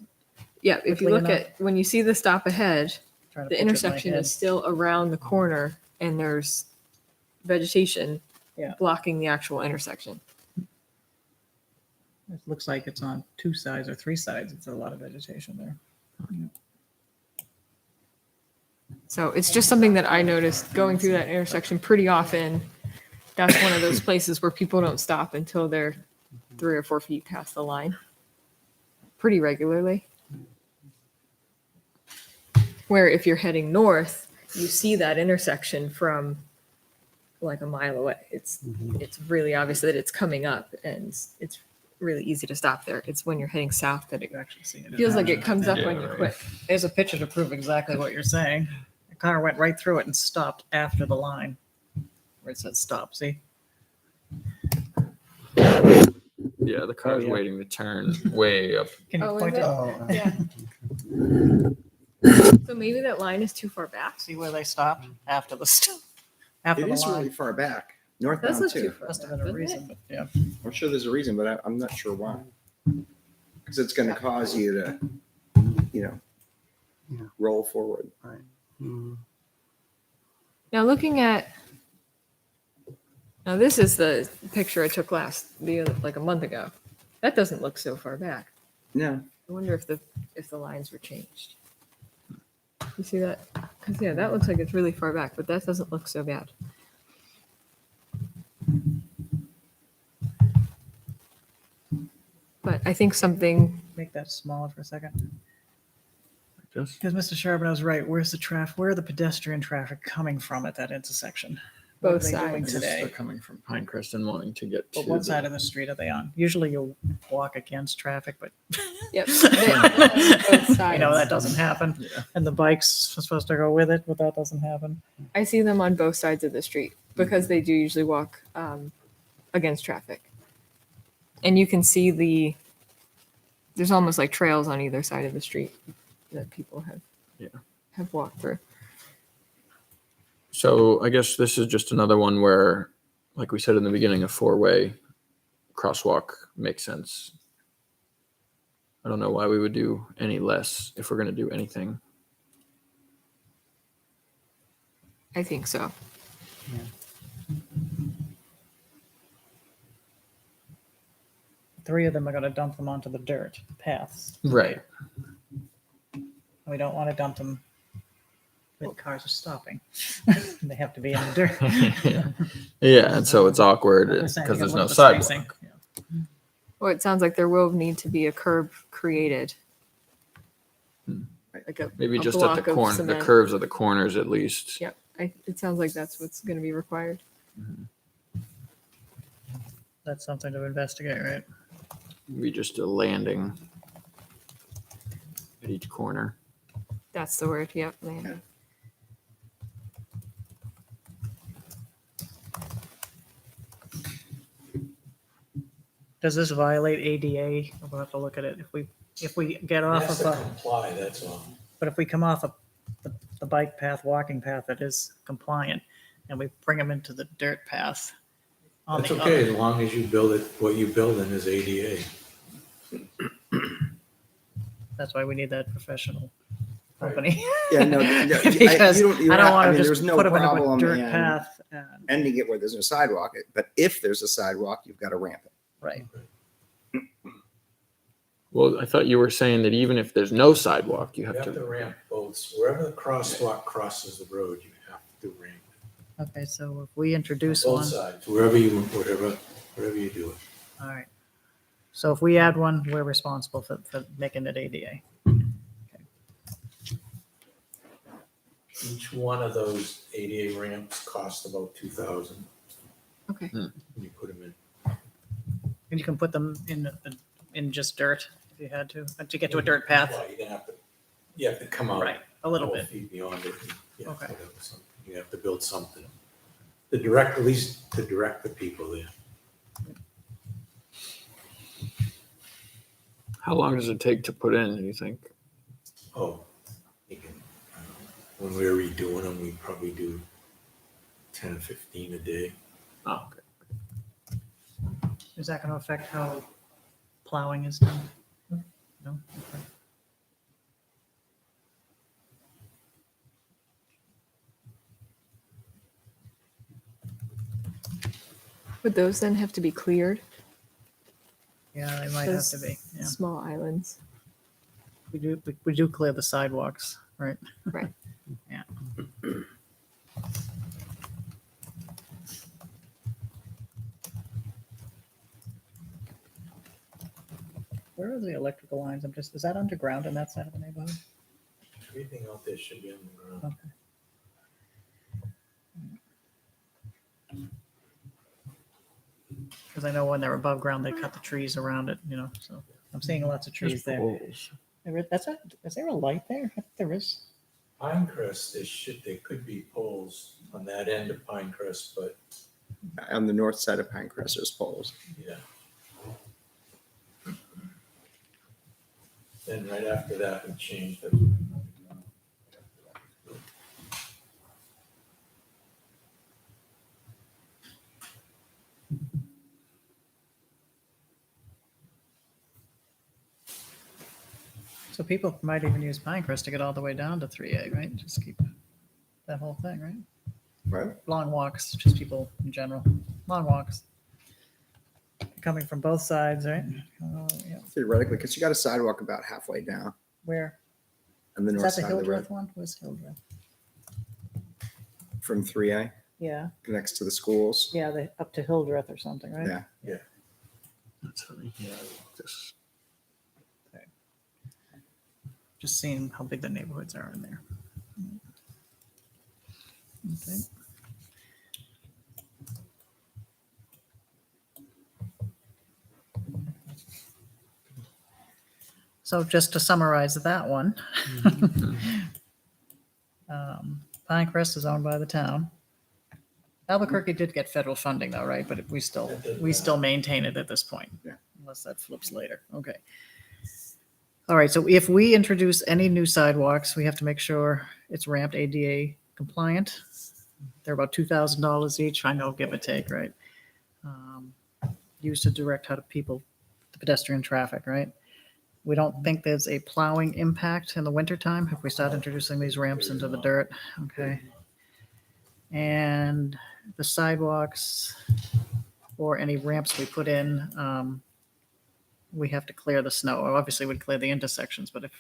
Yeah, if you Quickly look enough? at, when you see the stop ahead, Trying to the picture it in my intersection head. is still around the corner and there's vegetation Yeah. blocking the actual intersection. It looks like it's on 2 sides or 3 sides. It's a lot of vegetation there. So it's just something that I noticed going through that intersection pretty often. That's one of those places where people don't stop until they're 3 or 4 feet past the line. Pretty regularly. Where if you're heading north, you see that intersection from like a mile away. It's really obvious that it's coming up and it's really easy to stop there. It's when you're heading south that it You actually see it. feels like it comes up when Yeah, you right. quit. There's a picture to prove exactly what you're saying. The car went right through it and stopped after the line where it says stop. See? Yeah, the car's yeah. waiting to turn way up. Can you Oh, is point it? it? Oh, Yeah. So maybe that line is too far back. See where they stopped after the stop? After It the is really line. far back, Does northbound look too too. far Must have back, been a doesn't it? reason, but yeah. I'm sure there's a reason, but I'm not sure why. Because it's going to cause you to, Yeah. roll forward. mm, Now this is the picture I took like a month ago. That doesn't look so far back. No. I wonder if the lines were changed. You see that? Because yeah, that looks like it's really far back, but that doesn't look so bad. But I think something, Make that smaller for a second. Just Because Mr. Charbonnet's right. Where's the traffic? Where are the pedestrian traffic coming from at that intersection? What Both are they doing sides. I guess today? they're coming from Pinecrest and wanting to get to But what the- side of the street are they on? Usually you'll walk against traffic, but yep, both I know that sides. doesn't happen. Yeah. And the bike's supposed to go with it, but that doesn't happen. I see them on both sides of the street because they do usually walk against traffic. And you can see there's almost like trails on either side of the street that people have walked through. So I guess this is just another one where, like we said in the beginning, a 4-way crosswalk makes sense. I don't know why we would do any less if we're going to do anything. I think so. Three of them are going to dump them onto the dirt paths. Right. We don't want to dump them where the cars are stopping. They have to be in the dirt. Yeah, and so it's awkward They're saying because you there's get no one with the sidewalk. spacing. Yeah. Well, it sounds like there will need to be a curb created. Like Maybe a just at the block of corner, the cement. curves of the corners at least. Yep. It sounds like that's what's going to be required. That's something to investigate, right? Maybe just a landing at each corner. That's the word. Yep. Landing. Does this violate ADA? We'll have to look at it. If we get off Has of to a, comply, that's all. but if we come off of the bike path, walking path that is compliant, and we bring them into the dirt path. On That's the okay, other- as long as you build it, what you build in is ADA. That's why we need that professional company. Yeah, no, Because you I don't want to there's just no put them in a problem dirt in path. ending it where there's no sidewalk. But if there's a sidewalk, you've got to ramp it. Right. Well, I thought you were saying that even if there's no sidewalk, you You have have to to. ramp both, wherever the crosswalk crosses the road, you have to ramp Okay, so if we introduce both one, sides, wherever you do it. all right. So if we add one, we're responsible for making it ADA. Each one of those ADA ramps costs about 2,000 Okay. when you put them in. And you can put them in just dirt if you had to get to a dirt path. Well, you have to come out. Right, a little 12 bit. feet beyond it. And, yeah, Okay. whatever, so you have to build something. At least to direct the people there. How long does it take to put in, do you think? Oh, you can, when we were redoing them, we'd probably do 10, 15 a day. Oh, okay. Is that going to affect how plowing is done? No? Okay. Would those then have to be cleared? Yeah, they might have to be. Yeah. Small islands. We do clear the sidewalks, right? Right. Yeah. Where are the electrical lines? Is that underground on that side of the neighborhood? Everything out there should be on the ground. Okay. Because I know when they're above ground, they cut the trees around it, so I'm seeing lots of trees there. Poles. Is there a light there? I think there is. Pinecrest, there could be poles on that end of Pinecrest, but On the north side of Pinecrest, there's poles. yeah. Then right after that, we changed it. So people might even use Pinecrest to get all the way down to 3A, right? Just keep that whole thing, right? Right. Long walks, just people in general, long walks. coming from both sides, right? Yeah. Theoretically, because you got a sidewalk about halfway down Where? on the Is north that the side of the road Hildreth one? Where's Hildreth? from 3A Yeah, next to the schools. yeah, up to Hildreth or something, right? Yeah. That's funny. Yeah. Just, Just seeing how big the neighborhoods are in there. Okay. So just to summarize that one, Pinecrest is owned by the town. Albuquerque did get federal funding though, right? But we still maintain it at this point. Yeah. Unless that flips later. Okay. All right. So if we introduce any new sidewalks, we have to make sure it's ramped ADA compliant. They're about $2,000 each. I know, give or take, right? Used to direct how to people, the pedestrian traffic, right? We don't think there's a plowing impact in the wintertime if we start introducing these ramps into the dirt. Okay. And the sidewalks or any ramps we put in, we have to clear the snow. Obviously, we'd clear the intersections, but if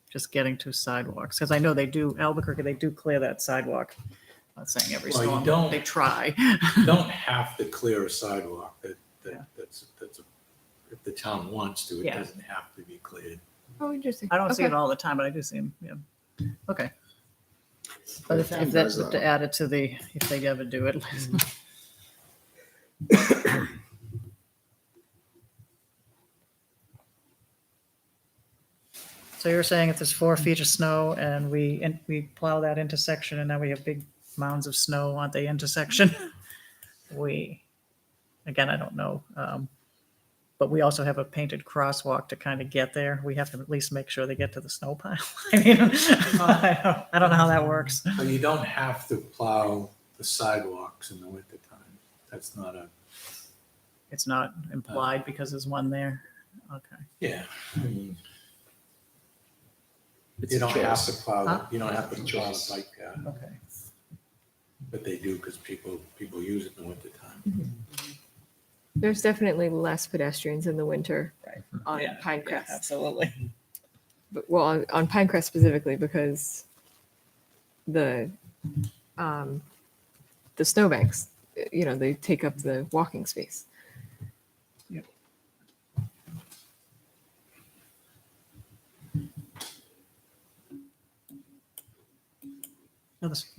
just getting to sidewalks, because I know they do, Albuquerque, they do clear that sidewalk. I'm not saying every Well, you storm, don't- they try. You don't have to clear a sidewalk. If the town wants to, it Yeah. doesn't have to be cleared. Oh, interesting. I don't see Okay. it all the time, but I do see them, yeah. Okay. But if The town that's does, to add it to the, if they ever do it. So you're saying if there's 4 feet of snow and we plow that intersection and now we have big mounds of snow on the intersection, again, I don't know, but we also have a painted crosswalk to kind of get there. We have to at least make sure they get to the snow pile. I mean, I don't know how that works. So you don't have to plow the sidewalks in the wintertime. That's not a, It's not implied because there's one there. Okay. yeah. I mean, It's you a don't have choice. to plow, Huh? you don't have to plow the bike path, Okay. but they do because people use it in the wintertime. There's definitely less pedestrians in the winter on Yeah, Pinecrest. absolutely. But, well, on Pinecrest specifically because the snowbanks, they take up the walking space.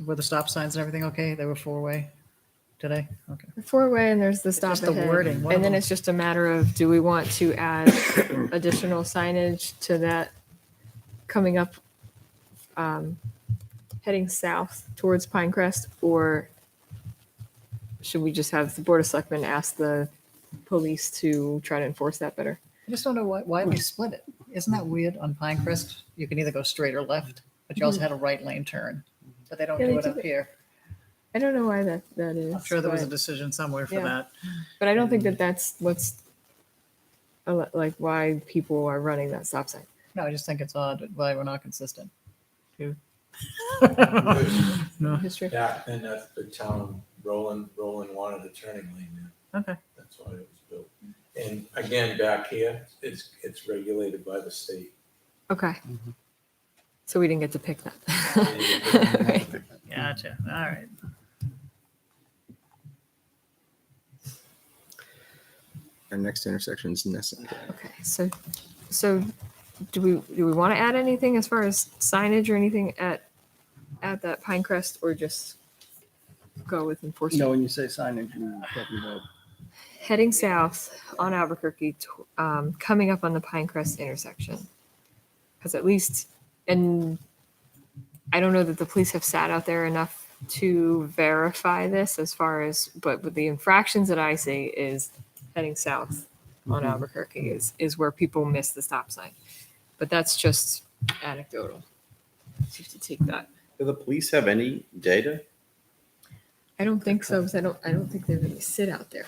Were the stop signs and everything okay? They were 4-way today? Okay. The 4-way and there's the stop just the ahead. wording. One of And then them- it's just a matter of, do we want to add additional signage to that coming up, heading south towards Pinecrest? Or should we just have the Board of Selectmen ask the police to try to enforce that better? I just don't know why we split it. Isn't that weird on Pinecrest? You can either go straight or left, but you also had a right lane turn, but they don't Yeah, do they it do up it. here. I don't know why that is. I'm sure there was a but- decision somewhere for Yeah. that. But I don't think that that's what's like why people are running that stop sign. No, I just think it's odd why we're not consistent. too. No. History. Back then, that's the town, Roland wanted a turning lane there. Okay. That's why it was built. And again, back here, it's regulated by the state. Okay. So we didn't get to pick that. Right. Gotcha. All right. Our next intersection is Nessa. Okay. So do we want to add anything as far as signage or anything at that Pinecrest, or just go with enforcement? No, when you say signage, you're talking about Heading south on Albuquerque, coming up on the Pinecrest intersection. Because at least, and I don't know that the police have sat out there enough to verify this as far as, but with the infractions that I see is heading south on Albuquerque is where people miss the stop sign. But that's just anecdotal. Just to take that. Do the police have any data? I don't think so, because I don't think they really sit out there.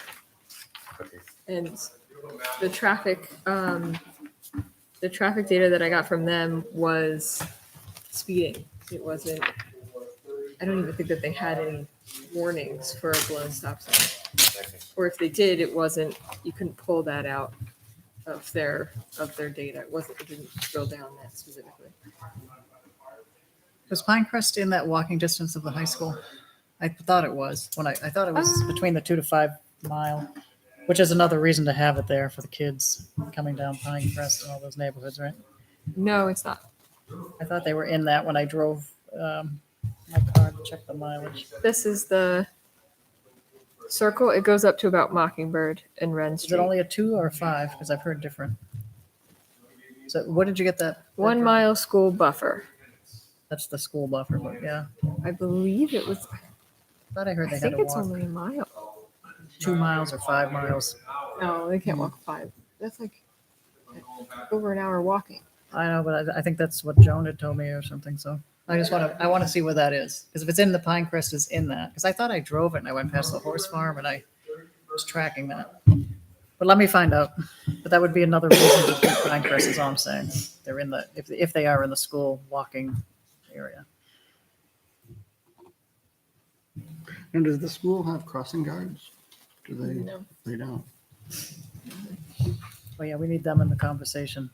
Okay. And the traffic data that I got from them was speeding. It wasn't, I don't even think that they had any warnings for a blown stop sign. Okay. or if they did, it wasn't, you couldn't pull that out of their data. It didn't drill down that specifically. Was Pinecrest in that walking distance of the high school? I thought it was, I thought it was between the 2 to 5 mile, which is another reason to have it there for the kids coming down Pinecrest and all those neighborhoods, right? No, it's not. I thought they were in that when I drove my car to check the mileage. This is the circle. It goes up to about Mockingbird and Wren Is it Street. only a 2 or a 5? Because I've heard different. So what did you get that? 1 mile school buffer. That's the school buffer, but yeah. I believe it was, I thought I heard I they had think to it's walk only a mile. 2 miles or 5 miles. No, they can't walk 5. That's like over an hour walking. I know, but I think that's what Joan had told me or something. So I want to see where that is. Because if it's in the Pinecrest, is in that. Because I thought I drove it and I went past the horse farm and I was tracking that. But let me find out. But that would be another reason to keep Pinecrest, is all I'm saying. They're in the, if they are in the school walking area. And does the school have crossing guards? Do they? No. They don't. Well, yeah, we need them in the conversation,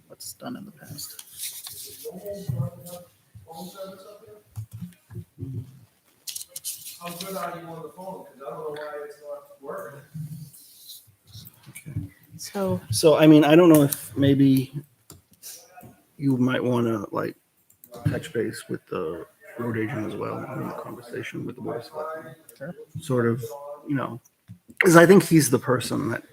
what's done in the past. How good are you on the phone? Because I don't know why it's not working. So I mean, I don't know if maybe you might want to like touch base with the road agent as well in the conversation with the board of selectmen. Sure. Sort of, because I think he's the person that,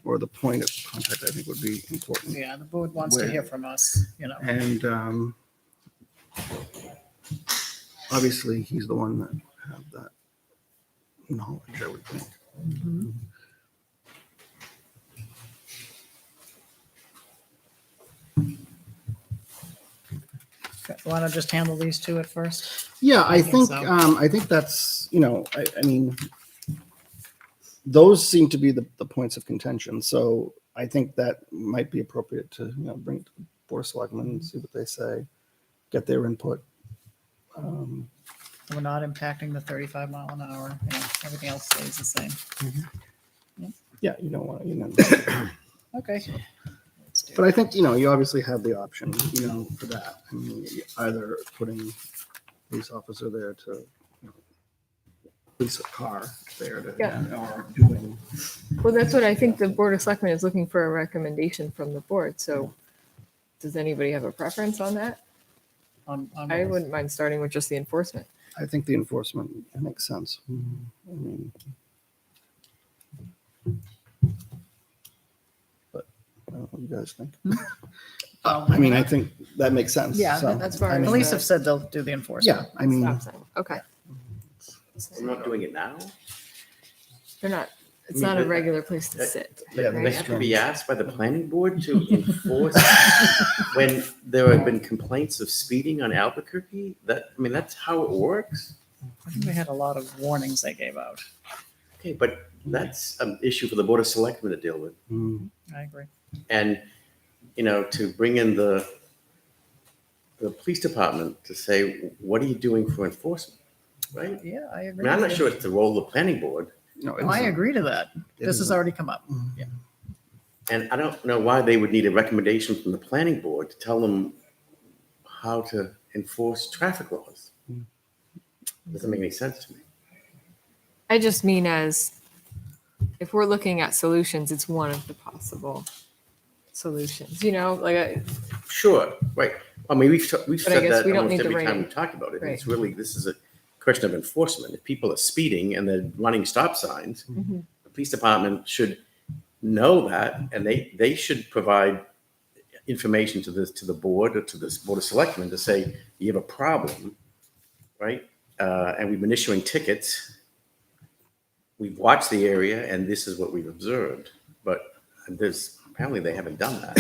or the point of contact, I think would be important. Yeah, the board wants to Where- hear from us, And obviously, he's the one that have that knowledge, I would think. Want to just handle these two at first? Yeah, I think think, so. I think that's, I mean, those seem to be the points of contention. So I think that might be appropriate to, bring it to the board of selectmen and see what they say, get their input. We're not impacting the 35 mile an hour, everything else stays the same. Yeah, you don't want to, Okay. Let's do but I think, you obviously have the option, for that. I mean, either putting police officer there to, police a car there to, Yeah. or doing. well, that's what I think the Board of Selectmen is looking for, a recommendation from the board. So does anybody have a preference on that? on I wouldn't mind starting with just the enforcement. I think the enforcement makes sense. I mean, but I don't know what you guys think. I mean, I think that makes sense. Yeah, so, that's far I as mean, Police have said they'll do the enforcement. Yeah, I mean, Stop sign. Okay. We're not doing it now? They're not, it's I mean, not a but- regular place to sit. Yeah, They right? have to be asked by the planning board to enforce when there have been complaints of speeding on Albuquerque? That's how it works? I think they had a lot of warnings they gave out. Okay, but that's an issue for the Board of Selectmen to deal with. I agree. And, to bring in the police department to say, what are you doing for enforcement, right? Yeah, I I agree. mean, I'm not sure it's the role of the planning board, no, Oh, I agree to that. It This has isn't. already come up. and I don't know why they would need a recommendation from the planning board to tell them how to enforce traffic laws. Doesn't make any sense to me. I just mean as, if we're looking at solutions, it's one of the possible solutions, Sure, right. I mean, we've But I said guess that we don't almost need the every time rain. we talk about it. Right. It's really, this is a question of enforcement. If people are speeding and they're running stop signs, Mhm. the police department should know that, and they should provide information to the board or to this Board of Selectmen to say, you have a problem, right? And we've been issuing tickets. We've watched the area and this is what we've observed. But apparently they haven't done that.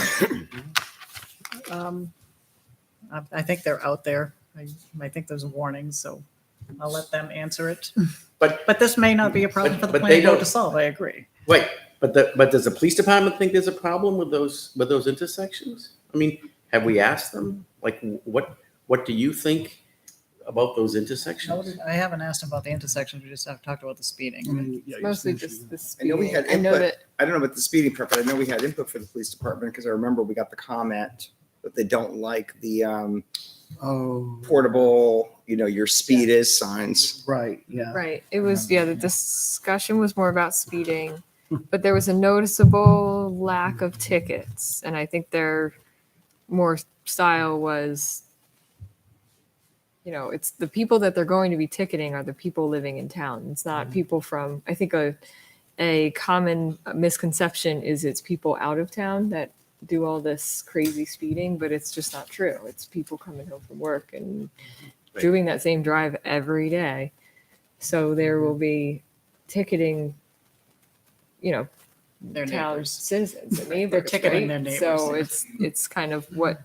I think they're out there. I think there's warnings, so I'll let them answer it. But But this may not be a problem for the but they planning board don't- to solve. I agree. Right, but does the police department think there's a problem with those intersections? I mean, have we asked them? Like, what do you think about those No, intersections? I haven't asked him about the intersections. We just have talked about the speeding. Yeah, Mostly just just the I know we speeding. had I know input. that, I don't know about the speeding part, but I know we had input for the police department because I remember we got the comment that they don't like the Oh, portable, your speed is signs. right, yeah. right, it was, the discussion was more about speeding, but there was a noticeable lack of tickets. And I think their more style was, it's the people that they're going to be ticketing are the people living in town. It's not people from, I think a common misconception is it's people out of town that do all this crazy speeding, but it's just not true. It's people coming home from work and Right. doing that same drive every day. So there will be ticketing, Their town neighbors. citizens and They're neighbors, ticketing right? their So neighbors. it's kind of what,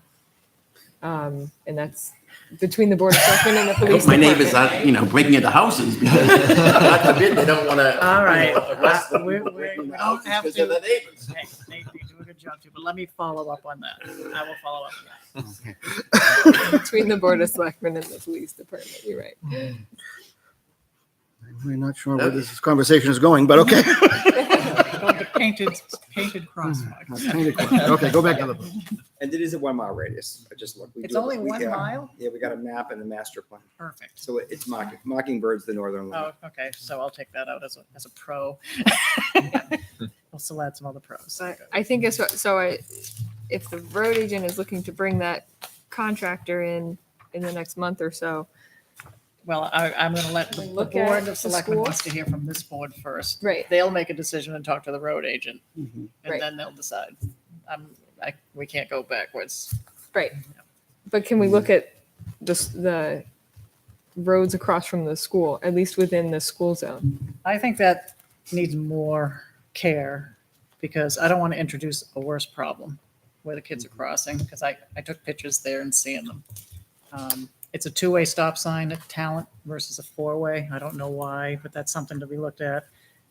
and that's between the board of selectmen and the I hope police my department. neighbors aren't, right? breaking into houses because God forbid they don't want to. All right. Arrest the We- people we- breaking we into don't houses have because to- they're the neighbors. Hey, Nate, you do a good job too, but let me follow up on that. I will follow up on that. Between the board of selectmen and the police department, you're right. We're not sure where this conversation is going, but okay. Going to painted crosswalks. Okay, go back to the. And it is a 1 mile radius. I just looked. We It's do- only we- 1 yeah. mile? Yeah, we got a map and a master plan. Perfect. So it's Mockingbird's the northern limit. Oh, okay. So I'll take that out as a pro. We'll still add some other pros. I think if the road agent is looking to bring that contractor in the next month or so, Well, I'm going to let the Look board at the of selectmen school. wants to hear from this board first. right? They'll make a decision and talk to the road agent, Mhm. and Right. then they'll decide. We can't go backwards. Right. But can we look at the roads across from the school, at least within the school zone? I think that needs more care because I don't want to introduce a worse problem where the kids are crossing because I took pictures there and seeing them. It's a two-way stop sign at Talent versus a four-way. I don't know why, but that's something to be looked at.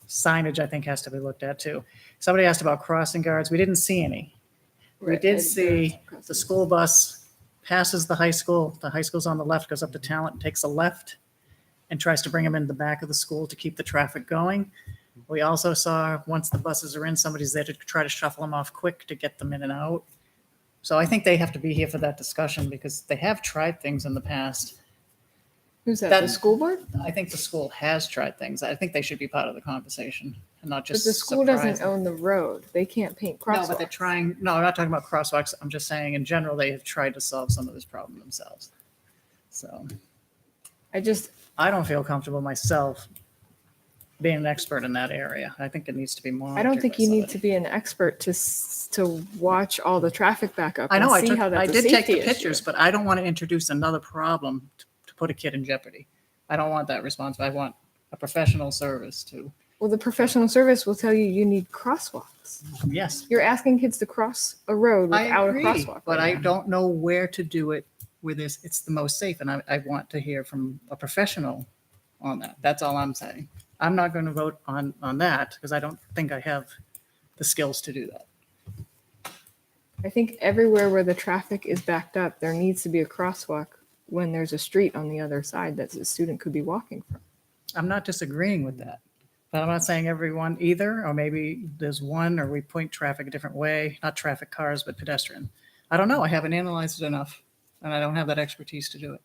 Signage, I think, has to be looked at too. Somebody asked about crossing guards. We didn't see any. We Right, did and see across the school bus passes the high school. The high school's on the left, goes up to Talent, takes a left, and tries to bring them into the back of the school to keep the traffic going. We also saw, once the buses are in, somebody's there to try to shuffle them off quick to get them in and out. So I think they have to be here for that discussion because they have tried things in the past. Who's that? The That- school board? I think the school has tried things. I think they should be part of the conversation and not But just the school surprise doesn't them. own the road. They can't paint crosswalks. No, but they're trying, no, I'm not talking about crosswalks. I'm just saying in general, they have tried to solve some of this problem themselves. So I don't feel comfortable myself being an expert in that area. I think it needs to be monitored. I don't think by you need somebody. to be an expert to watch all the traffic back up. I know, and see how I that's a did take safety the issue. pictures, but I don't want to introduce another problem to put a kid in jeopardy. I don't want that response. I want a professional service to, Well, the professional service will tell you need crosswalks. yes. You're asking kids to cross a road I without agree, a crosswalk. but right I now. don't know where to do it where it's the most safe. And I want to hear from a professional on that. That's all I'm saying. I'm not going to vote on that because I don't think I have the skills to do that. I think everywhere where the traffic is backed up, there needs to be a crosswalk when there's a street on the other side that a student could be walking from. I'm not disagreeing with that, but I'm not saying everyone either, or maybe there's one, or we point traffic a different way, not traffic cars, but pedestrian. I don't know. I haven't analyzed it enough and I don't have that expertise to do it.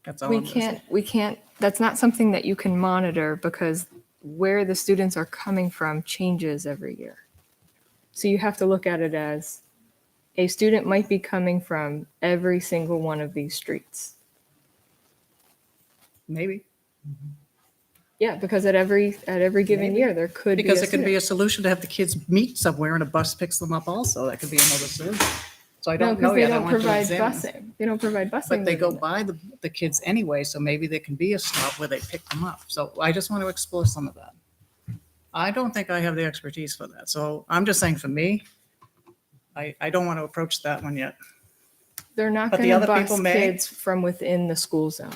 That's all I'm gonna say. We can't, that's not something that you can monitor because where the students are coming from changes every year. So you have to look at it as a student might be coming from every single one of these streets. Maybe. Yeah, because at every given Maybe. year, there could be Because a it could be student. a solution to have the kids meet somewhere and a bus picks them up also. That could be another solution. So I No, don't know because they yet. I don't want to provide examine. busing. They don't provide busing. But they go within by the kids anyway, so maybe there can be a stop where they pick them up. So I just want to explore some of that. I don't think I have the expertise for that. So I'm just saying for me, I don't want to approach that one yet. it. They're not But the going to other bus people may. kids from within the school zone.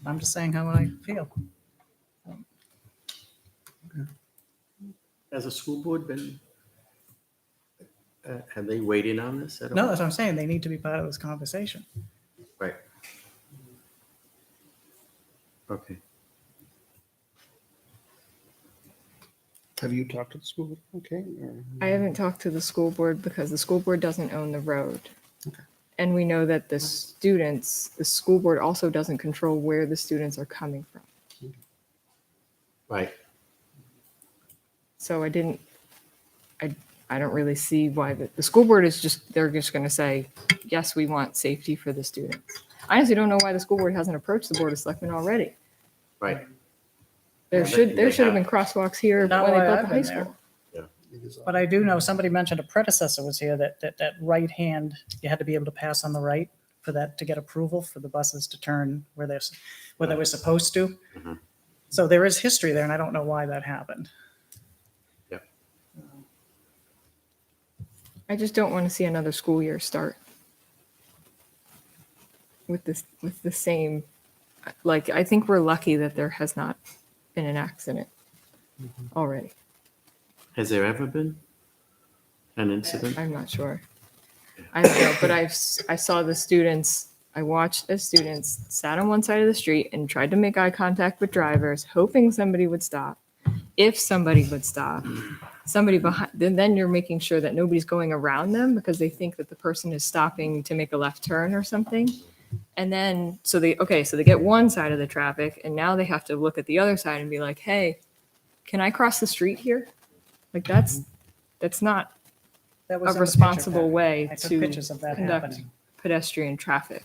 I'm just saying how I feel. Has a school board been Have they weighed in on this at all? No, that's what I'm saying. They need to be part of this conversation. Right. Okay. Have you talked to the school? Okay. I haven't talked to the school board because the school board doesn't own the road. Okay. And we know that the school board also doesn't control where the students are coming from. Right. So I don't really see why the school board is they're just going to say, yes, we want safety for the students. I honestly don't know why the school board hasn't approached the board of selectmen already. Right. There Yeah, should they have have. been crosswalks here when Not they while built the I've high been school. there. But I do know, somebody mentioned a predecessor was here, that right hand, you had to be able to pass on the right for that, to get approval for the buses to turn where they were supposed to. Mhm. So there is history there, and I don't know why that happened. I just don't want to see another school year start with the same, like, I think we're lucky that there has not been an accident already. Has there ever been an incident? I'm not sure. I don't know, but I saw the students, I watched the students sat on one side of the street and tried to make eye contact with drivers, hoping somebody would stop. If somebody would stop, somebody behind, then you're making sure that nobody's going around them because they think that the person is stopping to make a left turn or something. And then, so they get one side of the traffic and now they have to look at the other side and be like, hey, can I cross the street here? Like that's not That a was in the picture responsible pack. way I took to pictures of that conduct happening. pedestrian traffic.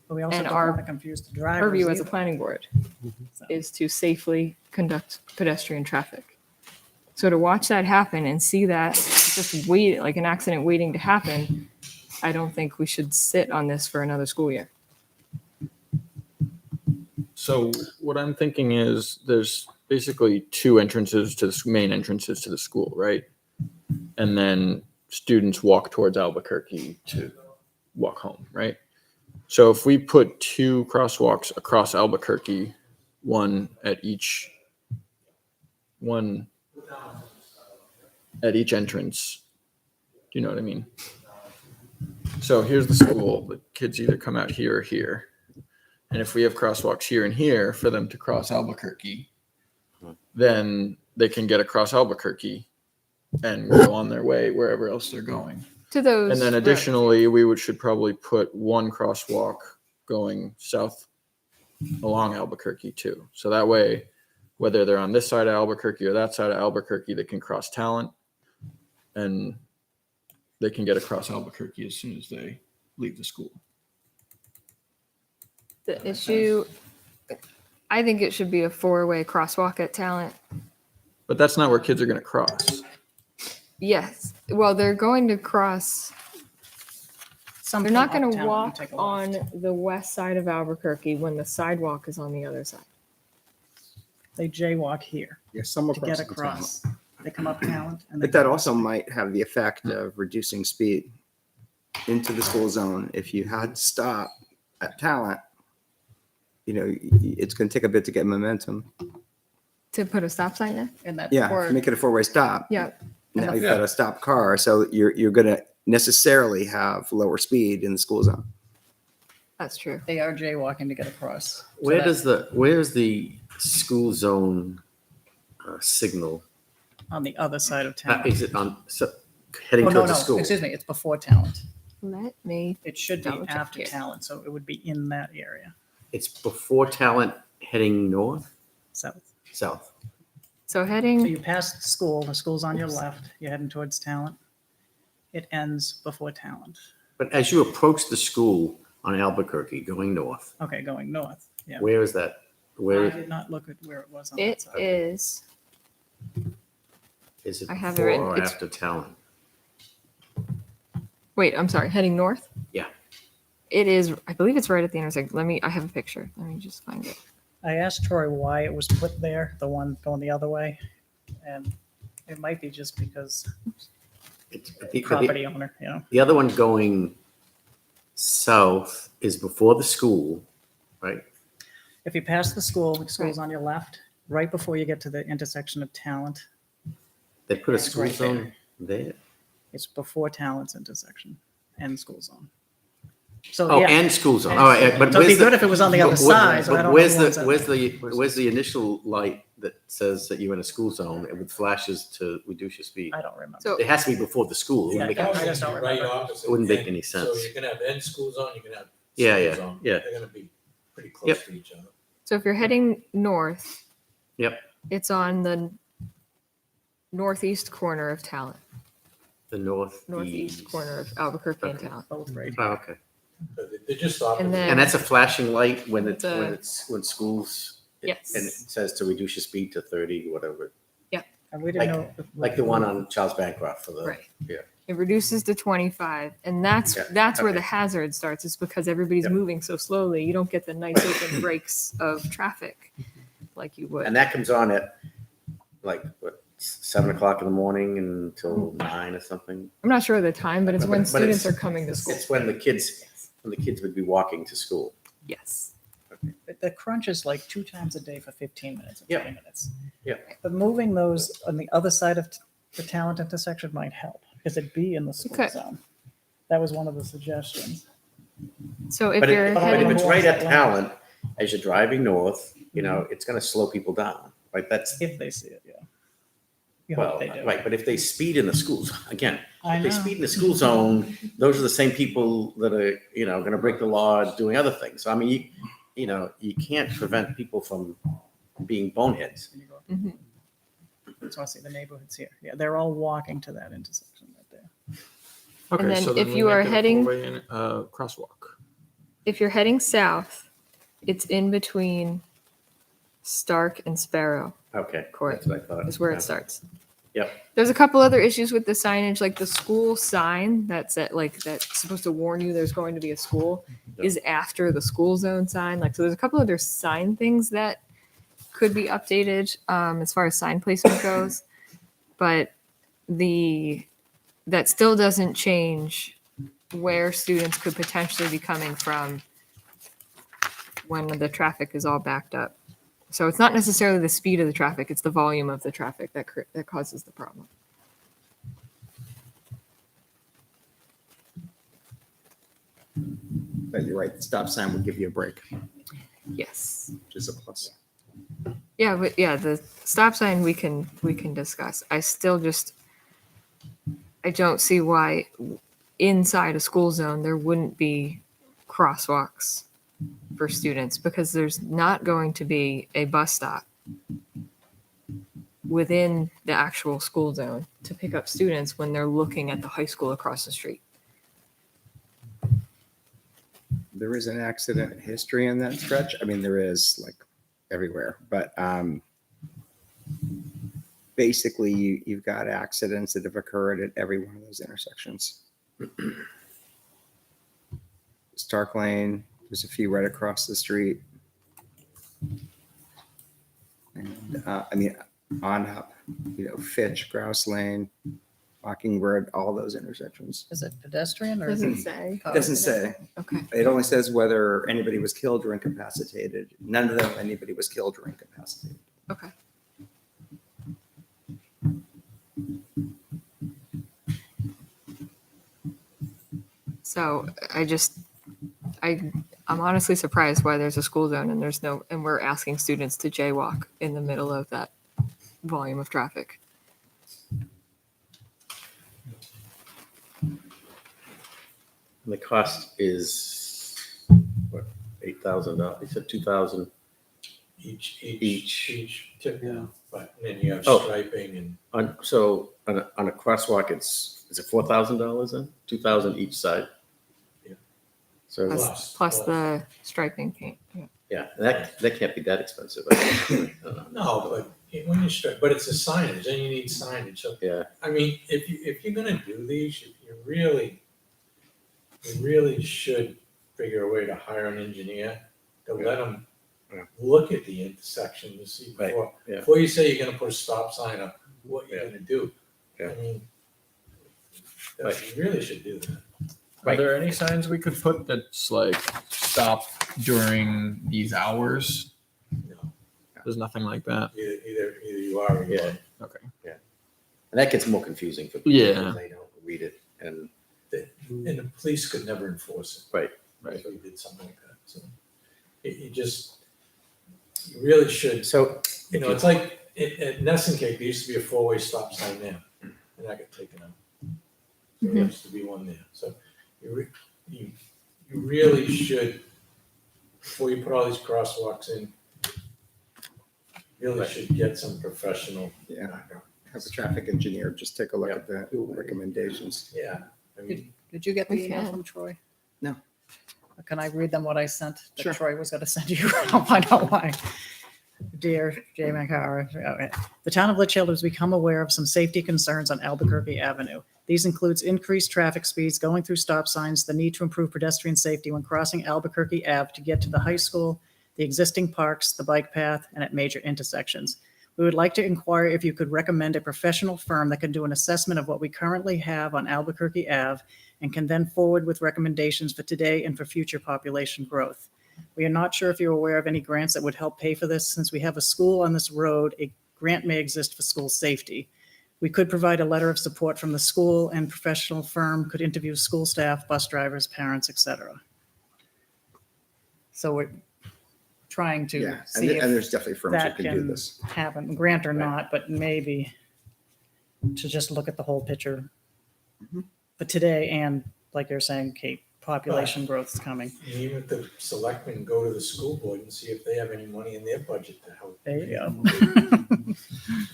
But we also and don't our want to confuse the drivers Purview as a either. planning board So- is to safely conduct pedestrian traffic. So to watch that happen and see that just wait, like an accident waiting to happen, I don't think we should sit on this for another school year. So what I'm thinking is there's basically two entrances to the main entrances to the school, right? And then students walk towards Albuquerque to walk home, right? So if we put two crosswalks across Albuquerque, one at each entrance, do you know what I mean? So here's the school. The kids either come out here or here. And if we have crosswalks here and here for them to cross Albuquerque, then they can get across Albuquerque and go on their way wherever else they're going. To those. And then roads. additionally, we should probably put one crosswalk going south along Albuquerque too. So that way, whether they're on this side of Albuquerque or that side of Albuquerque, they can cross Talent and they can get across Albuquerque as soon as they leave the school. The issue, I think it should be a 4-way crosswalk at Talent. But that's not where kids are going to cross. Yes. Well, they're going to cross. Some They're not come going up to town and walk take a on left. the west side of Albuquerque when the sidewalk is on the other side. They jaywalk here Yeah, somewhere to get the town. across. They come up Talent and they. But that go also west. might have the effect of reducing speed into the school zone. If you had to stop at Talent, it's going to take a bit to get momentum. To put a stop sign there? And that, Yeah, Or- make it a four-way stop. Yeah. Now you've got a stopped car, so you're going to necessarily have lower speed in the school zone. That's true. they are jaywalking to get across. So Where's that- the school zone signal? On the other side of town. Is it heading Oh, no, towards the no, school? excuse me, it's before Talent. Let me. It should be Double check after here. Talent, so it would be in that area, It's before Talent heading north, south. south. So So heading, you pass the school's on your left, you're heading towards Talent. It ends before Talent. But as you approach the school on Albuquerque going north, Okay, going north, yeah. where is that? I Where did not look at where it was on that it side. is, is it? I have it Before written. or It's- after Talent? wait, I'm sorry, heading north? Yeah. It is, I believe it's right at the intersection. I have a picture. Let me just find it. I asked Troy why it was put there, the one going the other way, and it might be just because property owner, The other one going south is before the school, right? If you pass the school's on your left, right before you get to the intersection of Talent. They put a It's school right zone there. It's before Talent's intersection and school zone. So, Oh, yeah. and school zone. And All right, school- but so it'd be where's the- good if it was on the other but- side, but I but don't know where's the ones the, that- where's the initial light that says that you're in a school zone and with flashes to reduce your speed? I don't remember. So It has to be before the school. It wouldn't make, Yeah, Those I just things don't are right remember. opposite It wouldn't make end. any So sense. you can have end school zone, you can have Yeah, school yeah, zone. yeah. They're gonna be pretty close Yep. to each other. So if you're heading north. Yep. It's on the northeast corner of Talent, The northeast corner of Albuquerque and Okay. Talent. Both right. Oh, okay. So they're just opposite. then- And that's a flashing light when It's a- when schools, Yes. and it says to reduce your speed to 30, whatever, And we didn't know. like the one on Charles Bancroft for the, Right. yeah. It reduces to 25, and that's Yeah, where okay. the hazard starts. Is because everybody's Yep. moving so slowly, you don't get the nice open breaks of traffic like you would. And that comes on at like, what, 7 o'clock in the morning until 9 or something? I'm not sure of the time, but it's when But students it's- are coming to school. It's when the kids would be walking to school. Yes. The crunch is like 2 times a day for 15 minutes or Yep. 20 minutes. Yep. But moving those on the other side of the Talent intersection might help because it'd be in the school Okay. zone. That was one of the suggestions. So if But you're if heading, it's right at Talent, as you're driving north, it's gonna slow people down, right? That's, If they see it, yeah. You well, hope they do. right, but if they speed in the schools, again, I if they know. speed in the school zone, those are the same people that are, gonna break the law doing other things. So, I mean, you can't prevent people from being boneheads. Mhm. So I see the neighborhoods here. Yeah, they're all walking to that intersection right there. Okay, then so if we you are make it a heading- four-way in, crosswalk. if you're heading south, it's in between Stark and Sparrow Okay, Court that's what I thought. is where Yeah. it starts. Yep. There's a couple other issues with the signage, like the school sign that's supposed to warn you there's going to be a school Yep. is after the school zone sign. Like, so there's a couple other sign things that could be updated as far as sign placement goes, but that still doesn't change where students could potentially be coming from when the traffic is all backed up. So it's not necessarily the speed of the traffic, it's the volume of the traffic that causes the problem. But you're right, the stop sign would give you a break, Yes. which is a plus. Yeah, but yeah, the stop sign we can discuss. I don't see why inside a school zone there wouldn't be crosswalks for students, because there's not going to be a bus stop within the actual school zone to pick up students when they're looking at the high school across the street. There is an accident history in that stretch. I mean, there is like everywhere, but basically you've got accidents that have occurred at every one of those intersections. Stark Lane, there's a few right across the street. And I mean, on up, Fitch, Grouse Lane, Mockingbird, all those intersections. Is it pedestrian or is Doesn't it? say. Oh, Doesn't say. Okay. It only says whether anybody was killed or incapacitated. None of them, anybody was killed or incapacitated. Okay. So I'm honestly surprised why there's a school zone and we're asking students to jaywalk in the middle of that volume of traffic. The cost is, what, $8,000? You said 2,000 Each tip, yeah. But then you have Oh. striping and on a crosswalk. Is it $4,000 then? 2,000 each side. Yeah. So Plus the striping paint. Yeah. yeah, that can't be that expensive. no, but when you strip, but it's a signage, then you need signage. So Yeah. I mean, if you're gonna do these, you really should figure a way to hire an engineer to let them Yeah. look at the intersection to see Right, before, yeah. before you say you're gonna put a stop sign up, what you're Yeah. gonna do. Yeah. I mean, Right. you really should do that. Are there any signs we could put that's like stop during these hours? No, There's nothing like that. either you are or you Yeah. aren't. Okay. And that gets more confusing for people. Yeah. because they don't read it and. And the police could never enforce it. Right. If you did something like that. So you really should, So, it's like at Nesson Cake, there used to be a 4-way stop sign there, and that got taken out. So there used to be one there. So you really should, before you put all these crosswalks in, really should get some professional. Yeah. background. Have a traffic engineer just take a look Yeah. at the recommendations. Yeah. I mean, Did you get the We email can. from Troy? No. Can I read them what I sent that Sure. Troy was going to send you? I'll find out why. Dear Jay Mancara, okay. The town of Litchfield has become aware of some safety concerns on Albuquerque Avenue. These includes increased traffic speeds going through stop signs, the need to improve pedestrian safety when crossing Albuquerque Ave to get to the high school, the existing parks, the bike path, and at major intersections. We would like to inquire if you could recommend a professional firm that can do an assessment of what we currently have on Albuquerque Ave and can then forward with recommendations for today and for future population growth. We are not sure if you're aware of any grants that would help pay for this. Since we have a school on this road, a grant may exist for school safety. We could provide a letter of support from the school, and professional firm could interview school staff, bus drivers, parents, etc. So we're trying to Yeah, see and if there's definitely firms that that can do can this. happen, grant or not, but maybe to just look at the whole picture. Mhm. But today, and like you're saying, Kate, population growth is coming. and even if the selectmen go to the school board and see if they have any money in their budget to help. There you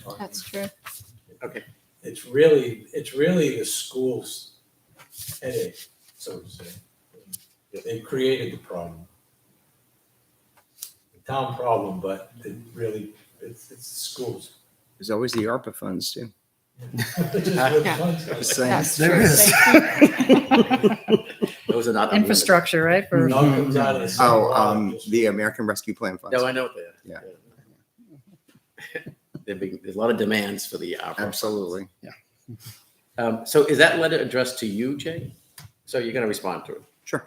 go. That's true. It's really the school's headache, so to say. They created the problem. The town problem, but it's the schools. There's always the ARPA funds too. Just where the funds go. Just saying. That's There true. is. those are not. Infrastructure, right? It For all comes out of the same Oh, line. the American Rescue Plan funds. No, I know what they are. Yeah. There's a lot of demands for the opera. Absolutely. So is that letter addressed to you, Jay? So you're going to respond to it? Sure.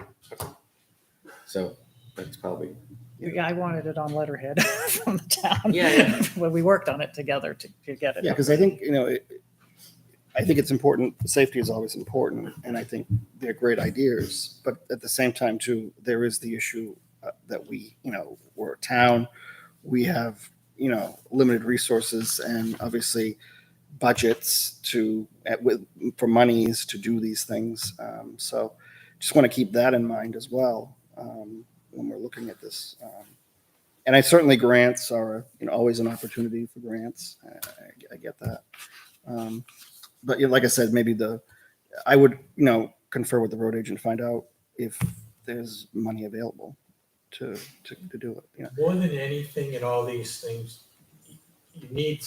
So that's probably, yeah, I wanted it on letterhead from the town. Yeah. When we worked on it together to get it. Yeah, because I think, I think it's important. Safety is always important. And I think they're great ideas. But at the same time, too, there is the issue that we're a town. We have, limited resources and obviously budgets for monies to do these things. So just want to keep that in mind as well when we're looking at this. And certainly grants are always an opportunity for grants. I get that. But like I said, maybe I would confer with the road agent, find out if there's money available to do it. More than anything in all these things, you need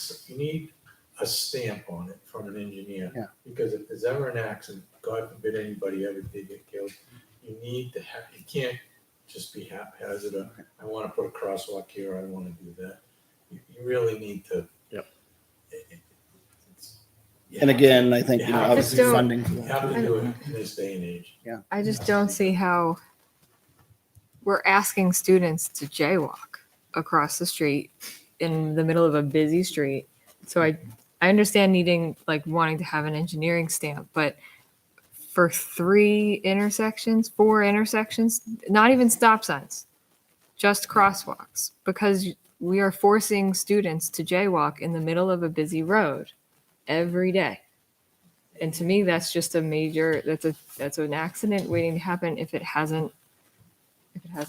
a stamp on it from an engineer. Yeah. Because if there's ever an accident, God forbid anybody ever did get killed, you need to have, you can't just be haphazard. I want to put a crosswalk here, I want to do that. You really need to. Yep. And again, I think, Yeah. obviously Just don't- funding for You that. have to do it in this day and age. I just don't see how we're asking students to jaywalk across the street in the middle of a busy street. So I understand wanting to have an engineering stamp, but for 4 intersections, not even stop signs, just crosswalks, because we are forcing students to jaywalk in the middle of a busy road every day. And to me, that's just that's an accident waiting to happen if it hasn't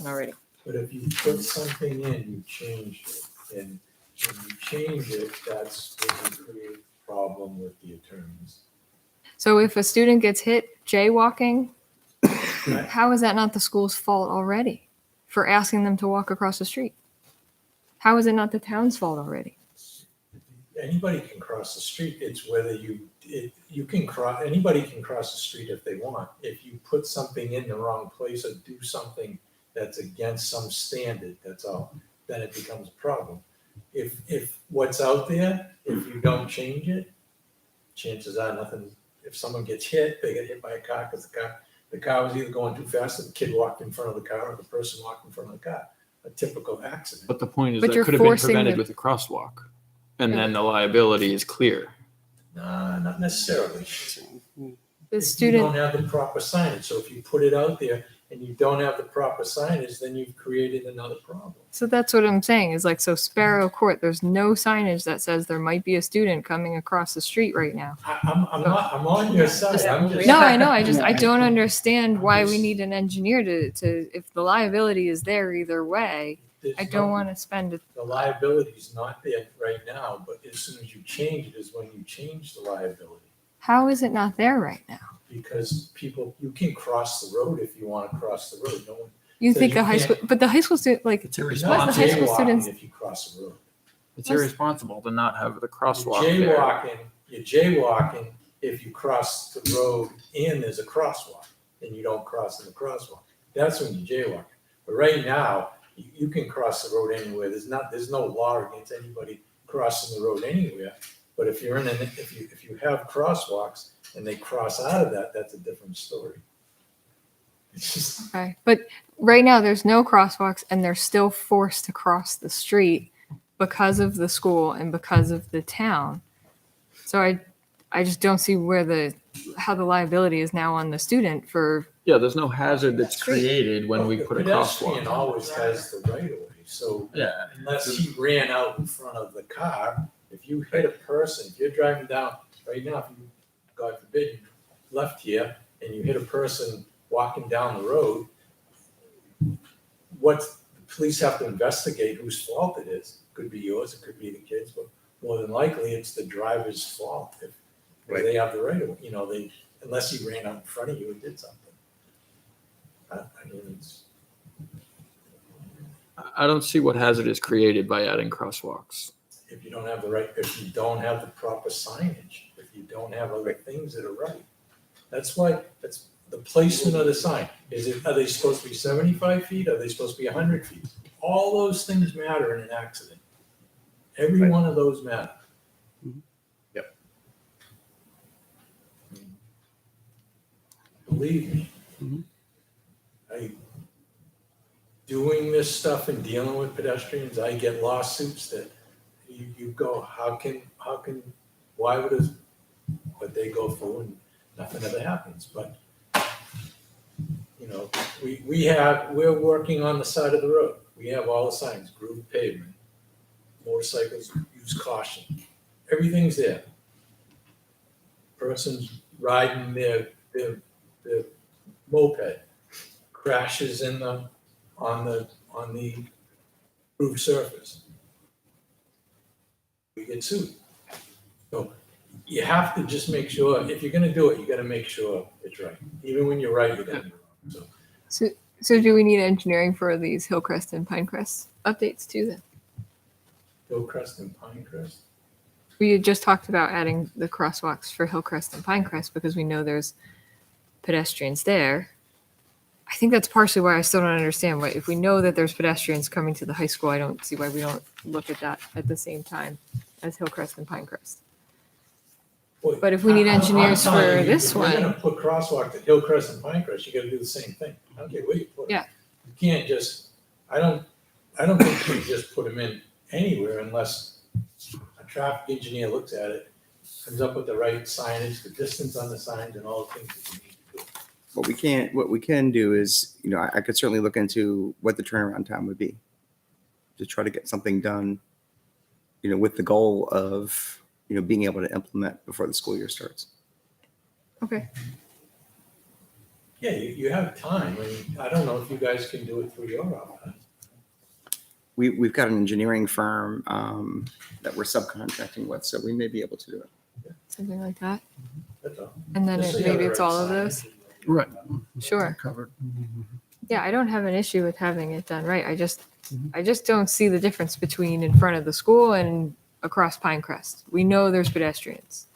already. But if you put something in, you change it. And when you change it, that's when you create a problem with the attorneys. So if a student gets hit jaywalking, how is that not the school's fault already for asking them to walk across the street? How is it not the town's fault already? Anybody can cross the street. It's whether anybody can cross the street if they want. If you put something in the wrong place or do something that's against some standard, that's all, then it becomes a problem. If what's out there, if you don't change it, chances are nothing. If someone gets hit, they get hit by a car because the car was either going too fast or the kid walked in front of the car or the person walked in front of the car. A typical accident. But the point is But that you're could have been forcing prevented the- with a crosswalk. And then the liability is clear. Nah, not necessarily. The if you student, don't have the proper signage. So if you put it out there and you don't have the proper signage, then you've created another problem. so that's what I'm saying is like, so Sparrow Court, there's no signage that says there might be a student coming across the street right now. I'm on your side. I'm just. No, I know. I Yeah, don't understand why we need an engineer to, if the liability is there either way, There's I don't no- want to spend it. The liability's not there right now, but as soon as you change it is when you change the liability. How is it not there right now? Because you can cross the road if you want to cross the road. No one. You So think you the high school, can't- but the high school student, like, It's You're Why not is the high school jaywalking students- if you cross the road. It's irresponsible to not have the crosswalk You're there. jaywalking if you cross the road and there's a crosswalk and you don't cross in the crosswalk. That's when you're jaywalking. But right now, you can cross the road anywhere. There's no law against anybody crossing the road anywhere. But if you're if you have crosswalks and they cross out of that, that's a different story. It's just, okay. But right now there's no crosswalks and they're still forced to cross the street because of the school and because of the town. So I just don't see how the liability is now on the student for, Yeah, there's no hazard that's created when we the put a pedestrian crosswalk. always has the right of way. So Yeah, unless he ran out in front of the car, if you hit a person, if you're driving down right now, if you, God forbid, you left here and you hit a person walking down the road, the police have to investigate whose fault it is. Could be yours, it could be the kids, but more than likely it's the driver's fault if they have the right of, unless he ran out in front of you and did something. I mean, I don't see what hazard is created by adding crosswalks. if you don't have the proper signage, if you don't have other things that are right. That's the placement of the sign. Are they supposed to be 75 feet? Are they supposed to be 100 feet? All those things matter in an accident. Every one of those matter. Yep. Believe me. Mhm. Doing this stuff and dealing with pedestrians, I get lawsuits that you go, what they go through and nothing ever happens. But, we're working on the side of the road. We have all the signs, grooved pavement, motorcycles, use caution. Everything's there. Person's riding their moped, crashes on the grooved surface. We get sued. So you have to just make sure, if you're gonna do it, you gotta make sure it's right. Even when you're right, you're gonna be wrong. so do we need engineering for these Hillcrest and Pinecrest updates too then? Hillcrest and Pinecrest. We had just talked about adding the crosswalks for Hillcrest and Pinecrest because we know there's pedestrians there. I think that's partially why I still don't understand why, if we know that there's pedestrians coming to the high school, I don't see why we don't look at that at the same time as Hillcrest and Pinecrest. Boy, But if we need I'm engineers telling for you, this if you're one- gonna put crosswalks at Hillcrest and Pinecrest, you gotta do the same thing. I don't care where you put them. Yeah. You can't just, I don't think you can just put them in anywhere unless a traffic engineer looks at it, comes up with the right signage, the distance on the signs and all the things that you need to do. What we can do is, I could certainly look into what the turnaround time would be to try to get something done, with the goal of, being able to implement before the school year starts. Okay. Yeah, you have time. I mean, I don't know if you guys can do it through your office. We've got an engineering firm that we're subcontracting with, so we may be able to do it. Something like that. That's all. And then Just so you have maybe the it's right all of those. signage. Right. Sure. Covered. Yeah, I don't have an issue with having it done right. Mhm. I just don't see the difference between in front of the school and across Pinecrest. We know there's pedestrians.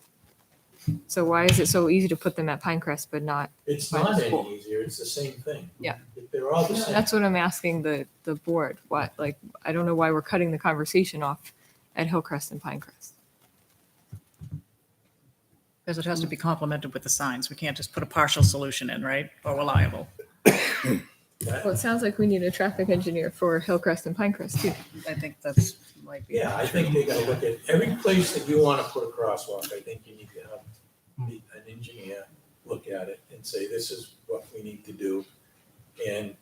So why is it so easy to put them at Pinecrest but not? It's By not the school. any easier. It's the same thing. Yeah. They're all the same. That's what I'm asking the board. What, like, I don't know why we're cutting the conversation off at Hillcrest and Pinecrest. Because it has to be complemented with the signs. We can't just put a partial solution in, right? Or we're liable. Well, it sounds like we need a traffic engineer for Hillcrest and Pinecrest too. I think that's might be. Yeah, I think they gotta look at every place that you wanna put a crosswalk. I think you need to have an engineer look and say, this is what we need to do, and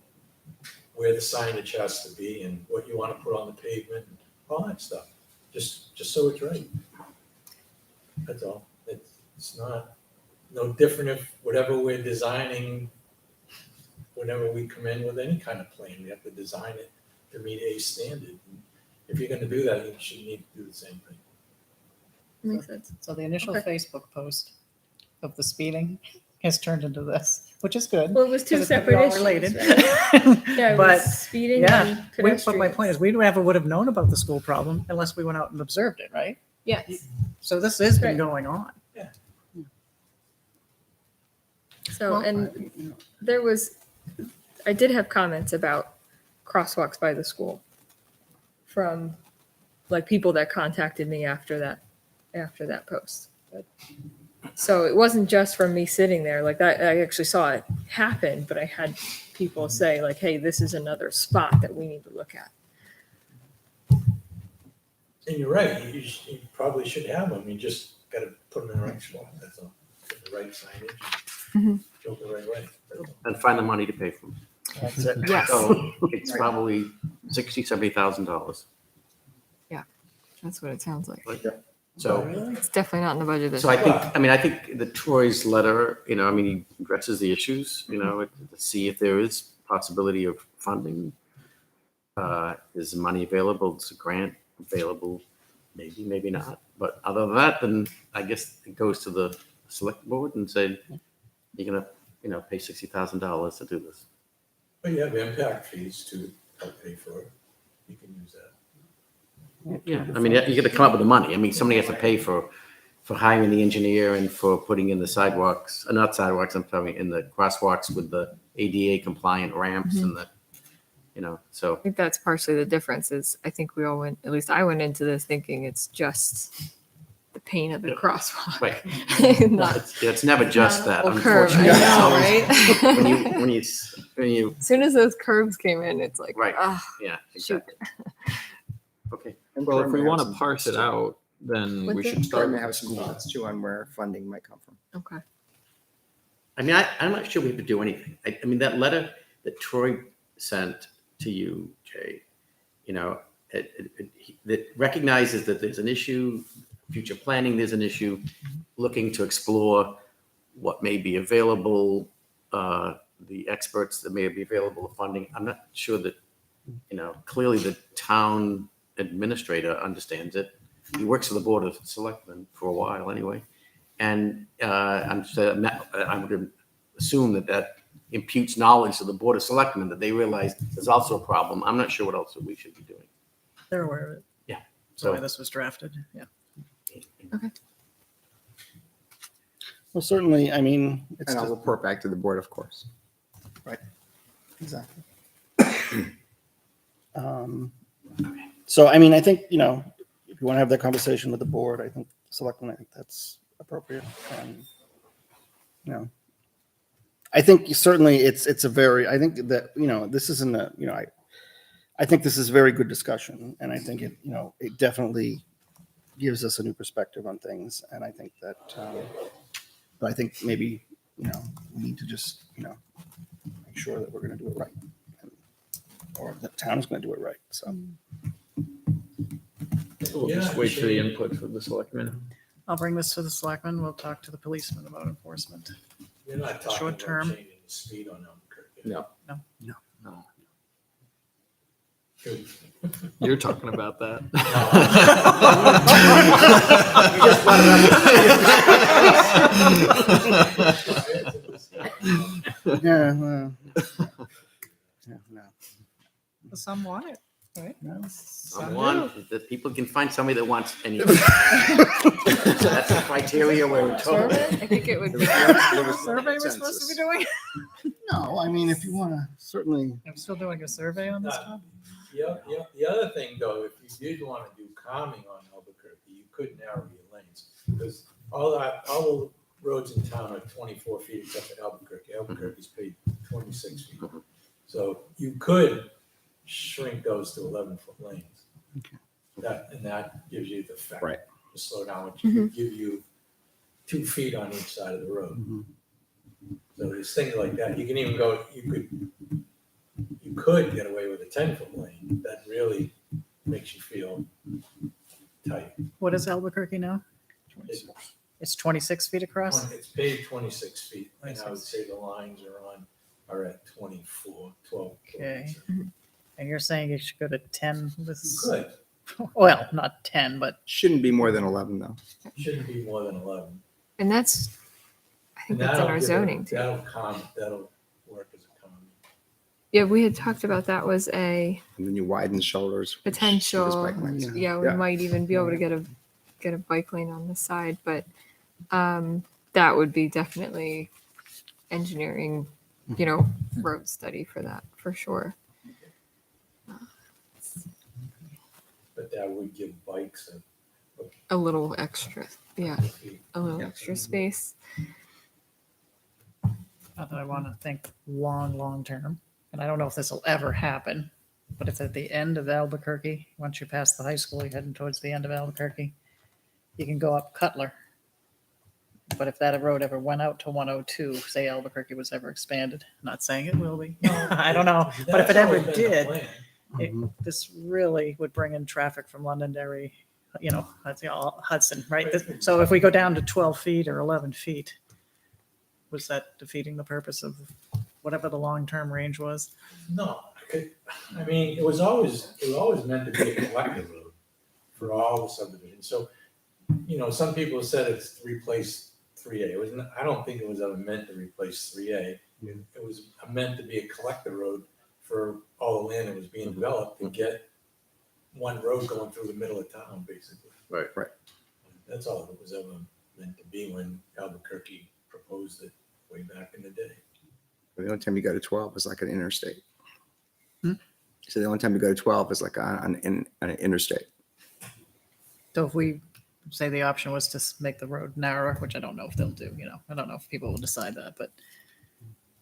where the signage has to be, and what you want to put on the pavement, and all that stuff. Just so it's right. That's all. It's not, no different if whatever we're designing, whenever we come in with any kind of plan, we have to design it to meet a standard. If you're gonna do that, you should need to do the same thing. Makes sense. So the initial Okay. Facebook post of the speeding has turned into this, which is good. Well, it was two 'cause it's separate all issues. related. Right? Yeah, it But was speeding yeah, and but my pedestrians. point is, we never would have known about the school problem unless we went out and observed it, right? Yes. So this has been Right. going on. So, Well, and you know, I did have comments about crosswalks by the school from like people that contacted me after that post. But, so it wasn't just from me sitting there like that. I actually saw it happen, but I had people say like, hey, this is another spot that we need to look at. And you're right, you probably should have them, you just gotta put them in the right spot, that's all. Put the right signage, Mhm. show it the right way. That's all. And find the money to pay for them. That's it. Yes. So it's probably $60,000-$70,000. That's what it sounds like. So, It's definitely not in the budget this so year. I think the Troy's letter, he addresses the issues, to see if there is possibility of funding. Is money available? Is a grant available? Maybe, maybe not. But other than that, then I guess it goes to the select board and say, you're gonna, pay $60,000 to do this. But you have impact fees to help pay for it, you can use that. Yeah, you got to come up with the money. Somebody has to pay for hiring the engineer and for putting in the sidewalks, not sidewalks, I'm talking in the crosswalks with the ADA compliant ramps and the, so. I think that's partially the difference is I think we all went, at least I went into this thinking it's just the pain of the crosswalk. Right. Not It's never just that, a curve. I unfortunately. know, right? When you, As soon as those curves came in, it's like, Right. ah, yeah, shoot. exactly. Okay. And Well, if Troy we may have want to some parse thoughts, it too. out, then What's we that? should Troy start may with have the some school. thoughts too on where funding might come from. Okay. I'm not sure we have to do anything. That letter that Troy sent to you, Jay, that recognizes that there's an issue, future planning, there's an issue, looking to explore what may be available, the experts that may be available of funding. I'm not sure that, clearly the town administrator understands it. He works for the Board of Selectmen for a while anyway. And I would assume that imputes knowledge to the Board of Selectmen, that they realize there's also a problem. I'm not sure what else we should be doing. They're aware of it. Yeah. The way So, this was drafted, yeah. Well, certainly, it's, And I'll report back to the board, of course. exactly. So, I think, if you want to have that conversation with the board, I think selectmen, I think that's appropriate. And, I think certainly I think that, this isn't I think this is very good discussion. And I think it definitely gives us a new perspective on things. And I think that, but I think maybe, we need to just, make sure that we're going to do it right. Or the town is going to do it right. So, We'll just Yeah, wait for the sure. input from the selectmen. I'll bring this to the selectmen. We'll talk to the policemen about enforcement. You're not talking Short about term. changing the speed on Albuquerque. no. Good. You're talking about that. yeah, well, yeah, no. Some want it, right? Someone, that people can find somebody that wants anything. That's the criteria where we're told. Survey? I think it would be. Survey we're supposed to be doing? No, if you want to certainly, I'm still doing a survey on this one. Yeah. The other thing though, if you did want to do calming on Albuquerque, you could narrow your lanes. Because all the roads in town are 24 feet except for Albuquerque. Albuquerque's paid 26 feet. So you could shrink those to 11-foot lanes. Okay. That gives you the effect Right. to slow down, which would give you 2 feet on each side of the road. So there's things like that. You can even go, you could get away with a 10-foot lane. That really makes you feel tight. What is Albuquerque now? It's It's 26 feet across? It's paved 26 feet, and I would say the lines are at 24, 12. Okay. And you're saying you should go to 10 with, Good. well, not 10, but Shouldn't be more than 11 though. Shouldn't be more than 11. And that's, I think And that's in that'll our give it- zoning too. That'll work as a calming. Yeah, we had talked about that was a And then you widen the shoulders. which gives potential. bike lanes. Yeah, we Yeah. might even be able to get a bike lane on the side, but that would be definitely engineering, road study for that for sure. But that would give bikes A little extra, yeah, a little Yeah. extra space. not that I want to think long term. And I don't know if this will ever happen, but if at the end of Albuquerque, once you pass the high school, you're heading towards the end of Albuquerque, you can go up Cutler. But if that road ever went out to 102, say Albuquerque was ever expanded, not saying it will be, I don't know. But if it ever did, this really would bring in traffic from Londonderry, Hudson, right? So if we go down to 12 feet or 11 feet, was that defeating the purpose of whatever the long-term range was? No, I mean, it was always meant to be a collective road for all the subdivisions. So, some people said it's replaced 3A. It wasn't. I don't think it was ever meant to replace 3A. It was meant to be a collector road for all the land that was being developed to get one road going through the middle of town, basically. Right. That's all it was ever meant to be when Albuquerque proposed it way back in the day. The only time you go to 12 is like an interstate. Hmm? So the only time you go to 12 is like on an interstate. So if we say the option was to make the road narrower, which I don't know if they'll do, I don't know if people will decide that, but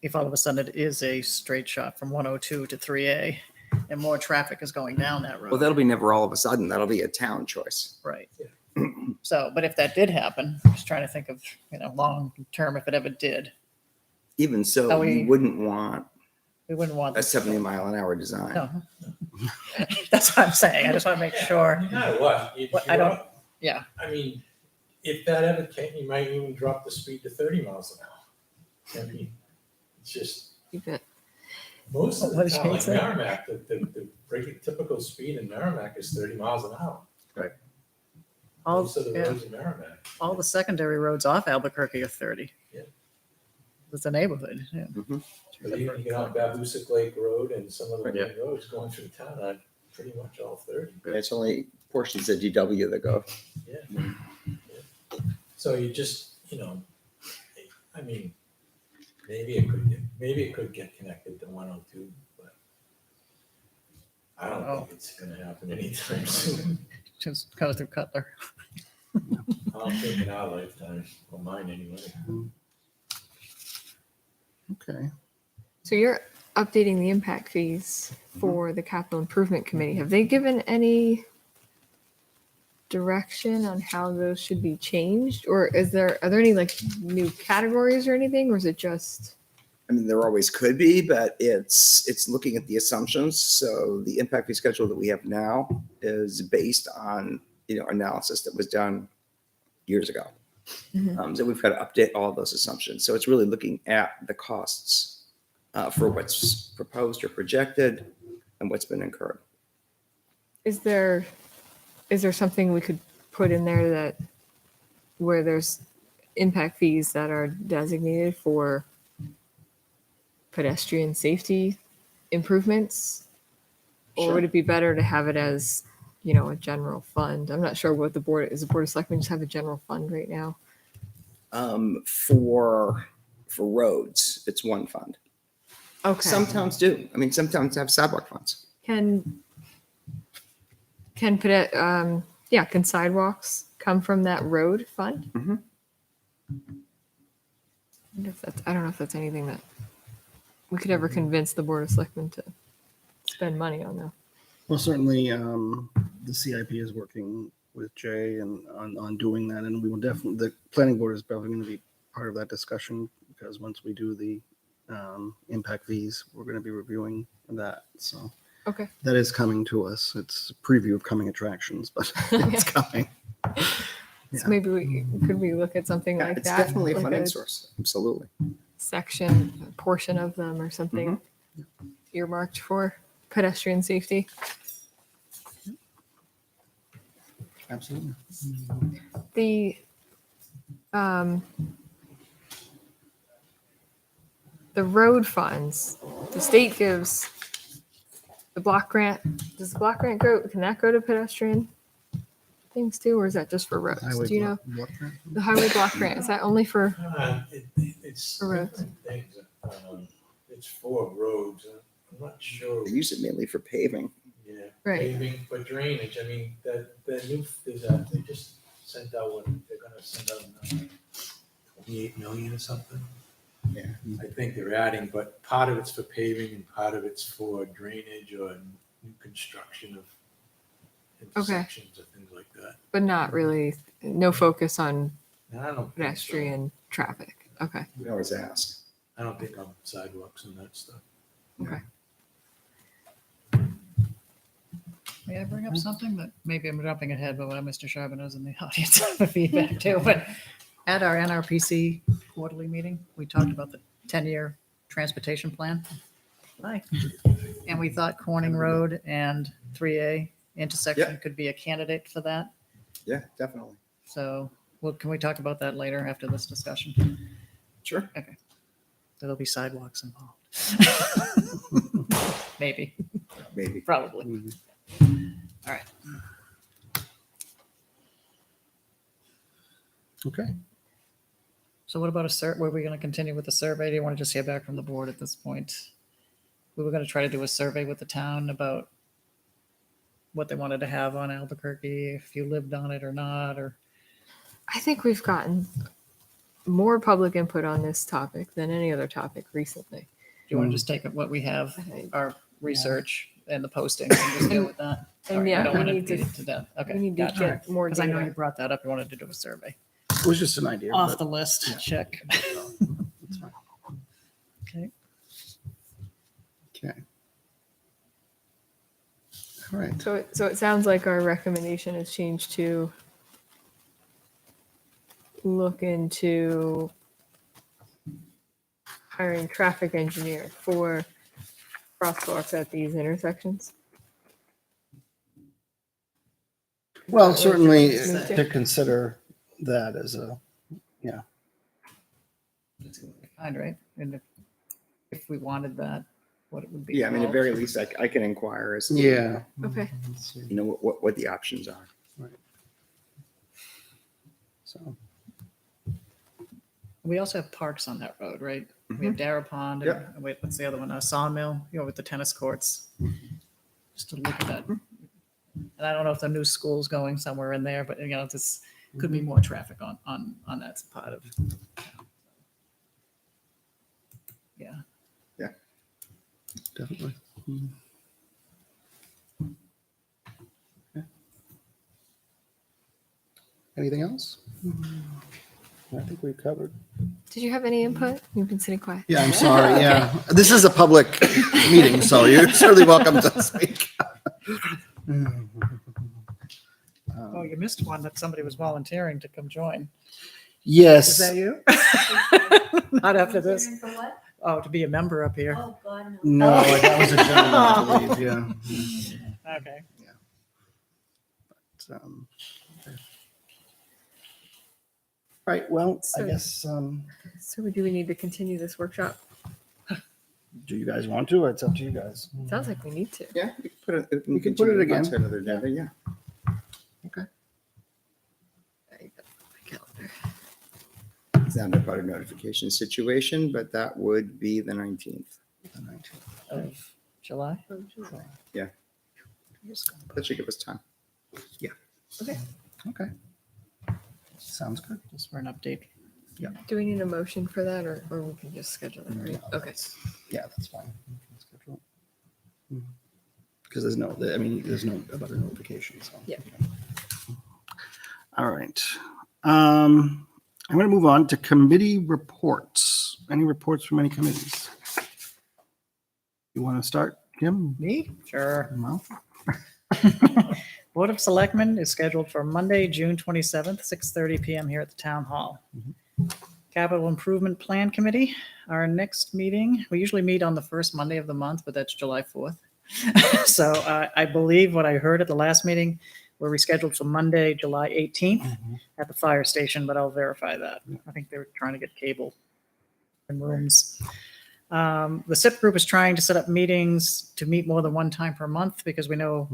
if all of a sudden it is a straight shot from 102 to 3A and more traffic is going down that road. Well, that'll be never all of a sudden. That'll be a town choice. Right. So, but if that did happen, I'm just trying to think of, long term, if it ever did, Even so, Are we- you wouldn't want we wouldn't want a 70-mile-an-hour design. No. That's what I'm saying. I just want to make sure. No matter what, I don't- Yeah. I mean, if that ever came, you might even drop the speed to 30 miles an hour. I mean, it's just You bet. most of What the did town, Shane like say? Merrimack, the typical speed in Merrimack is 30 miles an hour. All, Most of the yeah, roads in Merrimack. all the secondary roads off Albuquerque are 30. Yeah. It's a neighborhood. Yeah. But even you get on Babusick Lake Road and some of the Yeah. main roads going through town are pretty much all 30. It's only portions of GW that go. Yeah. So you just, I mean, maybe it could get connected to 102, but I don't think it's gonna happen anytime soon. Just go through Cutler. I don't think in our lifetime, or mine anyway. Okay. So you're updating the impact fees for the capital improvement committee. Have they given any direction on how those should be changed? Or are there any like new categories or anything? Or is it just, I mean, there always could be, but it's looking at the assumptions. So the impact fee schedule that we have now is based on, analysis that was done years ago. So we've got to update all those assumptions. So it's really looking at the costs for what's proposed or projected and what's been incurred. is there something we could put in there that where there's impact fees that are designated for pedestrian safety improvements? Or would it be better to have it as, a general fund? I'm not sure what the board is. The Board of Selectmen just have a general fund right now. For roads, it's one fund. Okay. Some towns do. I mean, some towns have sidewalk funds. Can sidewalks come from that road fund? Mhm. I don't know if that's anything that we could ever convince the Board of Selectmen to spend money on though. Well, certainly, the CIP is working with Jay and on doing that, and we will definitely, the planning board is probably going to be part of that discussion because once we do the impact fees, we're going to be reviewing that. So Okay. that is coming to us. It's a preview of coming attractions, but it's coming. Yeah. So maybe could we look at something Yeah, like it's that? definitely a like funding source. Absolutely. Section, a portion of them or something earmarked for pedestrian safety. Absolutely. The road funds, the state gives the block grant. Does the block grant go? Can that go to pedestrian things too, or is that just for roads? Highway Do you know block grant? the highway block grant? Is that only for? It's For roads. different things. It's for roads. I'm not sure. They use it mainly for paving. Yeah, Right. paving for drainage. I mean, the new they just sent out one. They're gonna send out another 28 million or something. Yeah. I think they're adding, but part of it's for paving and part of it's for drainage or new construction of intersections or things like that. But not really. No focus on And I don't think so. pedestrian traffic. Okay. We always ask. I don't think on sidewalks and that stuff. Okay. May I bring up something that maybe I'm jumping ahead, but Mr. Charbonneau's in the audience for feedback too. But at our NRPC quarterly meeting, we talked about the 10-year transportation plan. Hi. And we thought Corning Road and 3A intersection could be a candidate for that. Yeah, definitely. So, well, can we talk about that later after this discussion? Sure. Okay. There'll be sidewalks involved. Maybe, Maybe. probably. All right. Okay. So what about were we going to continue with the survey? Do you want to just hear back from the board at this point? We were going to try to do a survey with the town about what they wanted to have on Albuquerque, if you lived on it or not, or. I think we've gotten more public input on this topic than any other topic recently. Do you want to just take what we have, I think. our research and the posting, and just go with that? And All right, yeah, I don't we want to need to- beat it to death. Okay. We need to gotcha. get more Because I know you data. brought that up. You wanted to do a survey. It was just an idea. Off but the list, yeah. check. it's fine. Okay. Okay. All right. So it sounds like our recommendation has changed to look into hiring traffic engineer for crosswalks at these intersections. Well, Is that what certainly it's moved to? to consider that as a, Kind, right? And if we wanted that, what it would be. Yeah, I mean, at involved. very least, I can inquire as to, yeah. Okay. Let's see. you know, what the options are. So, We also have parks on that road, right? Mm-hmm. We have Darrow Pond. Yep. And wait, what's the other one? Sawmill, with the tennis courts. Just to look at that. And I don't know if the new school's going somewhere in there, but this could be more traffic on that part of. Yeah. definitely. Okay. Anything else? I think we've covered. Did you have any input? You've been sitting quiet. Yeah, I'm sorry. Yeah, this is a public meeting, so you're certainly welcome to speak. Oh, you missed one that somebody was volunteering to come join. Is Yes. that you? Not after this. For what? Oh, to be a member up here. Oh, God, no. No, that was a gentleman, I believe. Yeah. Okay. But, okay. Right. Well, I So- guess. So do we need to continue this workshop? Do you guys want to? Or it's up to you guys. Sounds like we need to. Yeah, we can put it. We can put it again. onto another agenda. Yeah. There you go. My calendar. It's not about a notification situation, but that would be the 19th. The 19th. Of July? That should give us time. Okay. Sounds good. Just for an update. Do we need a motion for that or we can just schedule it? Right? Okay. Yeah, that's fine. Because there's no about a notification. So. Yeah. All right. I'm going to move on to committee reports. Any reports from any committees? You want to start, Kim? Me? Sure. Well, Board of Selectmen is scheduled for Monday, June 27th, 6:30 PM here at the Town Hall. Capital Improvement Plan Committee, our next meeting, we usually meet on the first Monday of the month, but that's July 4th. So I believe what I heard at the last meeting, we're rescheduled for Monday, July 18th at the fire station, but I'll verify that. I think they were trying to get cable and rooms. The SIP group is trying to set up meetings to meet more than one time per month because we know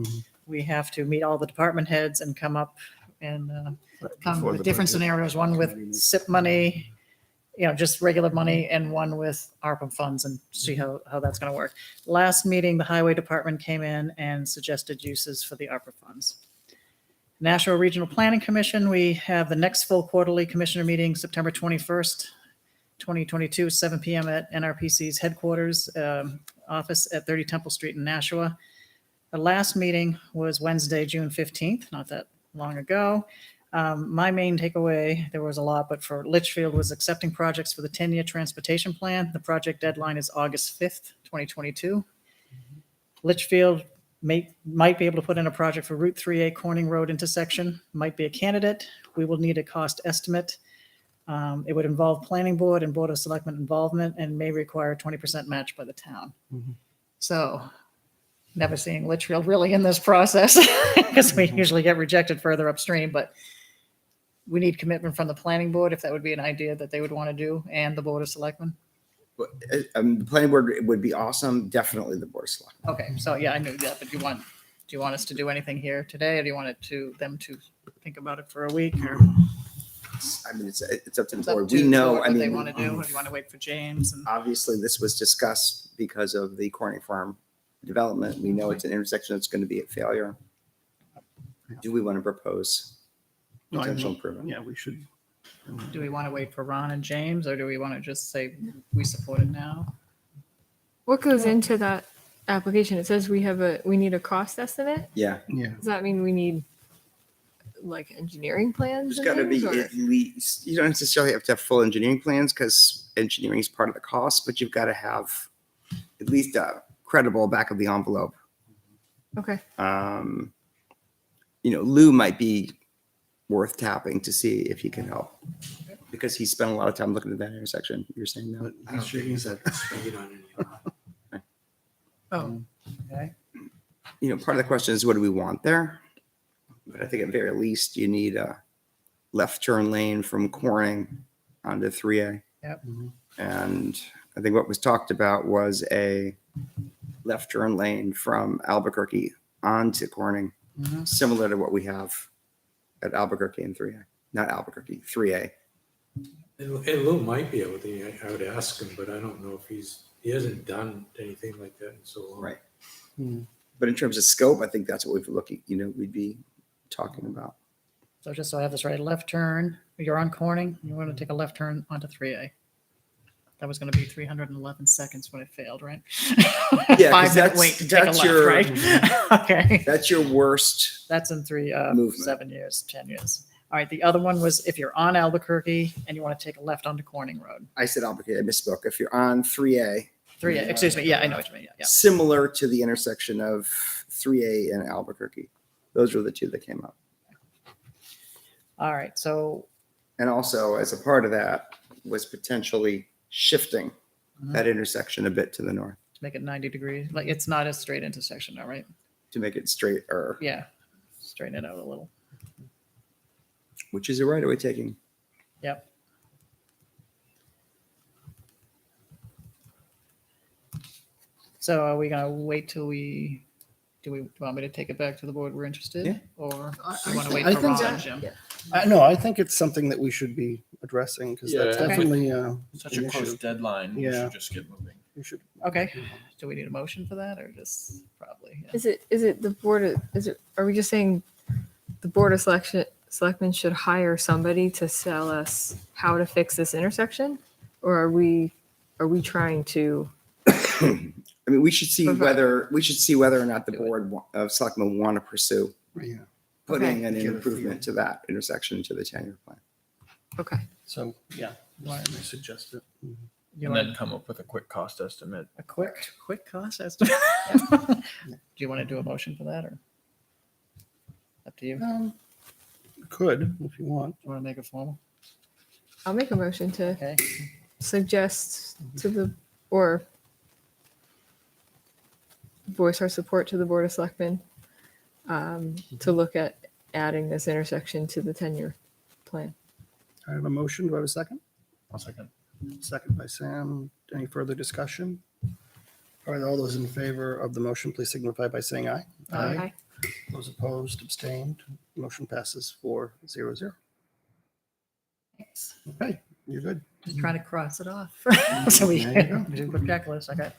we have to meet all the department heads and come up and come before with the different budget. scenarios, one with SIP money, just regular money, and one with ARPA funds, and see how that's going to work. Last meeting, the highway department came in and suggested uses for the ARPA funds. National Regional Planning Commission, we have the next full quarterly commissioner meeting, September 21st, 2022, 7 PM at NRPC's headquarters office at 30 Temple Street in Nashua. The last meeting was Wednesday, June 15th, not that long ago. My main takeaway, there was a lot, but for Litchfield was accepting projects for the 10-year transportation plan. The project deadline is August 5th, 2022. Litchfield might be able to put in a project for Route 3A Corning Road intersection, might be a candidate. We will need a cost estimate. It would involve planning board and board of selectmen involvement and may require a 20% match by the town. So never seeing Litchfield really in this process because we usually get rejected further upstream, but we need commitment from the planning board if that would be an idea that they would want to do, and the board of selectmen. The planning board would be awesome. Definitely the board of selectmen. Okay, so yeah, I knew that, but do you want us to do anything here today, or do you want them to think about it for a week, or? I mean, it's up to the It's up board. to We the know, board I what mean, they want to do, or do you want to wait for James? And obviously this was discussed because of the Corning Farm development. We know it's an intersection that's going to be a failure. Do we want to propose no, I potential think- improvement? Yeah, we should. do we want to wait for Ron and James, or do we want to just say we support it now? What goes into that application? It says we need a cost estimate. Yeah, Yeah. Does that mean we need like engineering plans? there's and got to be things, or- at least, you don't necessarily have to have full engineering plans because engineering is part of the cost, but you've got to have at least a credible back of the envelope. Okay. Lou might be worth tapping to see if he can help because he spent a lot of time looking at that intersection. You're saying no? But he's shaking his head. Speed on any of that. Oh, okay. Part of the question is what do we want there? But I think at very least you need a left turn lane from Corning onto 3A. Yep. And I think what was talked about was a left turn lane from Albuquerque onto Corning, similar to what we have at Albuquerque and 3A. Not Albuquerque, 3A. And Lou might be able to, I would ask him, but I don't know if he hasn't done anything like that in so long. Right. But in terms of scope, I think that's what we'd be talking about. So just so I have this right, left turn, you're on Corning, you want to take a left turn onto 3A. That was going to be 311 seconds when it failed, right? Yeah, 5 minute that's- wait to take a that's left, your- right? Okay. That's your worst. That's in Movement. 7 years, 10 years. All right, the other one was if you're on Albuquerque and you want to take a left onto Corning Road. I said Albuquerque, I misspoke. If you're on 3A, 3A, excuse me, yeah, I know what you mean, yeah. similar to the intersection of 3A and Albuquerque. Those were the two that came up. All right, so, And also, as a part of that, was potentially shifting that intersection a bit to the north to make it 90 degrees, like it's not a straight intersection now, right? to make it straight, or Yeah, straighten it out a little. which is a right of way taking. Yep. So are we gonna wait till do we want me to take it back to the board we're interested? Yeah. Or I- you want to wait I for think Ron, that- Jim? yeah. No, I think it's something that we should be addressing because that's Yeah. definitely Such an a issue. close deadline. We Yeah. should just get moving. We should. Okay, do we need a motion for that or just probably? Yeah. Is it the board of, are we just saying the board of selectmen should hire somebody to tell us how to fix this intersection? Or are we trying to, I mean, we should see Provide. whether or not the board of selectmen want to pursue Yeah. putting Okay. an Get a improvement to that intersection to the 10-year plan. Okay. So, yeah, I suggest it. You And want then come up with a quick cost estimate. a quick cost estimate? Do you want to do a motion for that or? Up to you. You Could, if you want. want to make it formal? I'll make a motion to Okay. suggest to the, or voice our support to the Board of Selectmen to look at adding this intersection to the 10-year plan. I have a motion. Do I have a second? I'll second. Second by Sam. Any further discussion? All right, all those in favor of the motion, please signify by saying aye. Aye. Those opposed, abstained, motion passes 4-0-0. Thanks. Okay, you're good. Just trying to cross it off. So we There you go. do a checklist. Okay.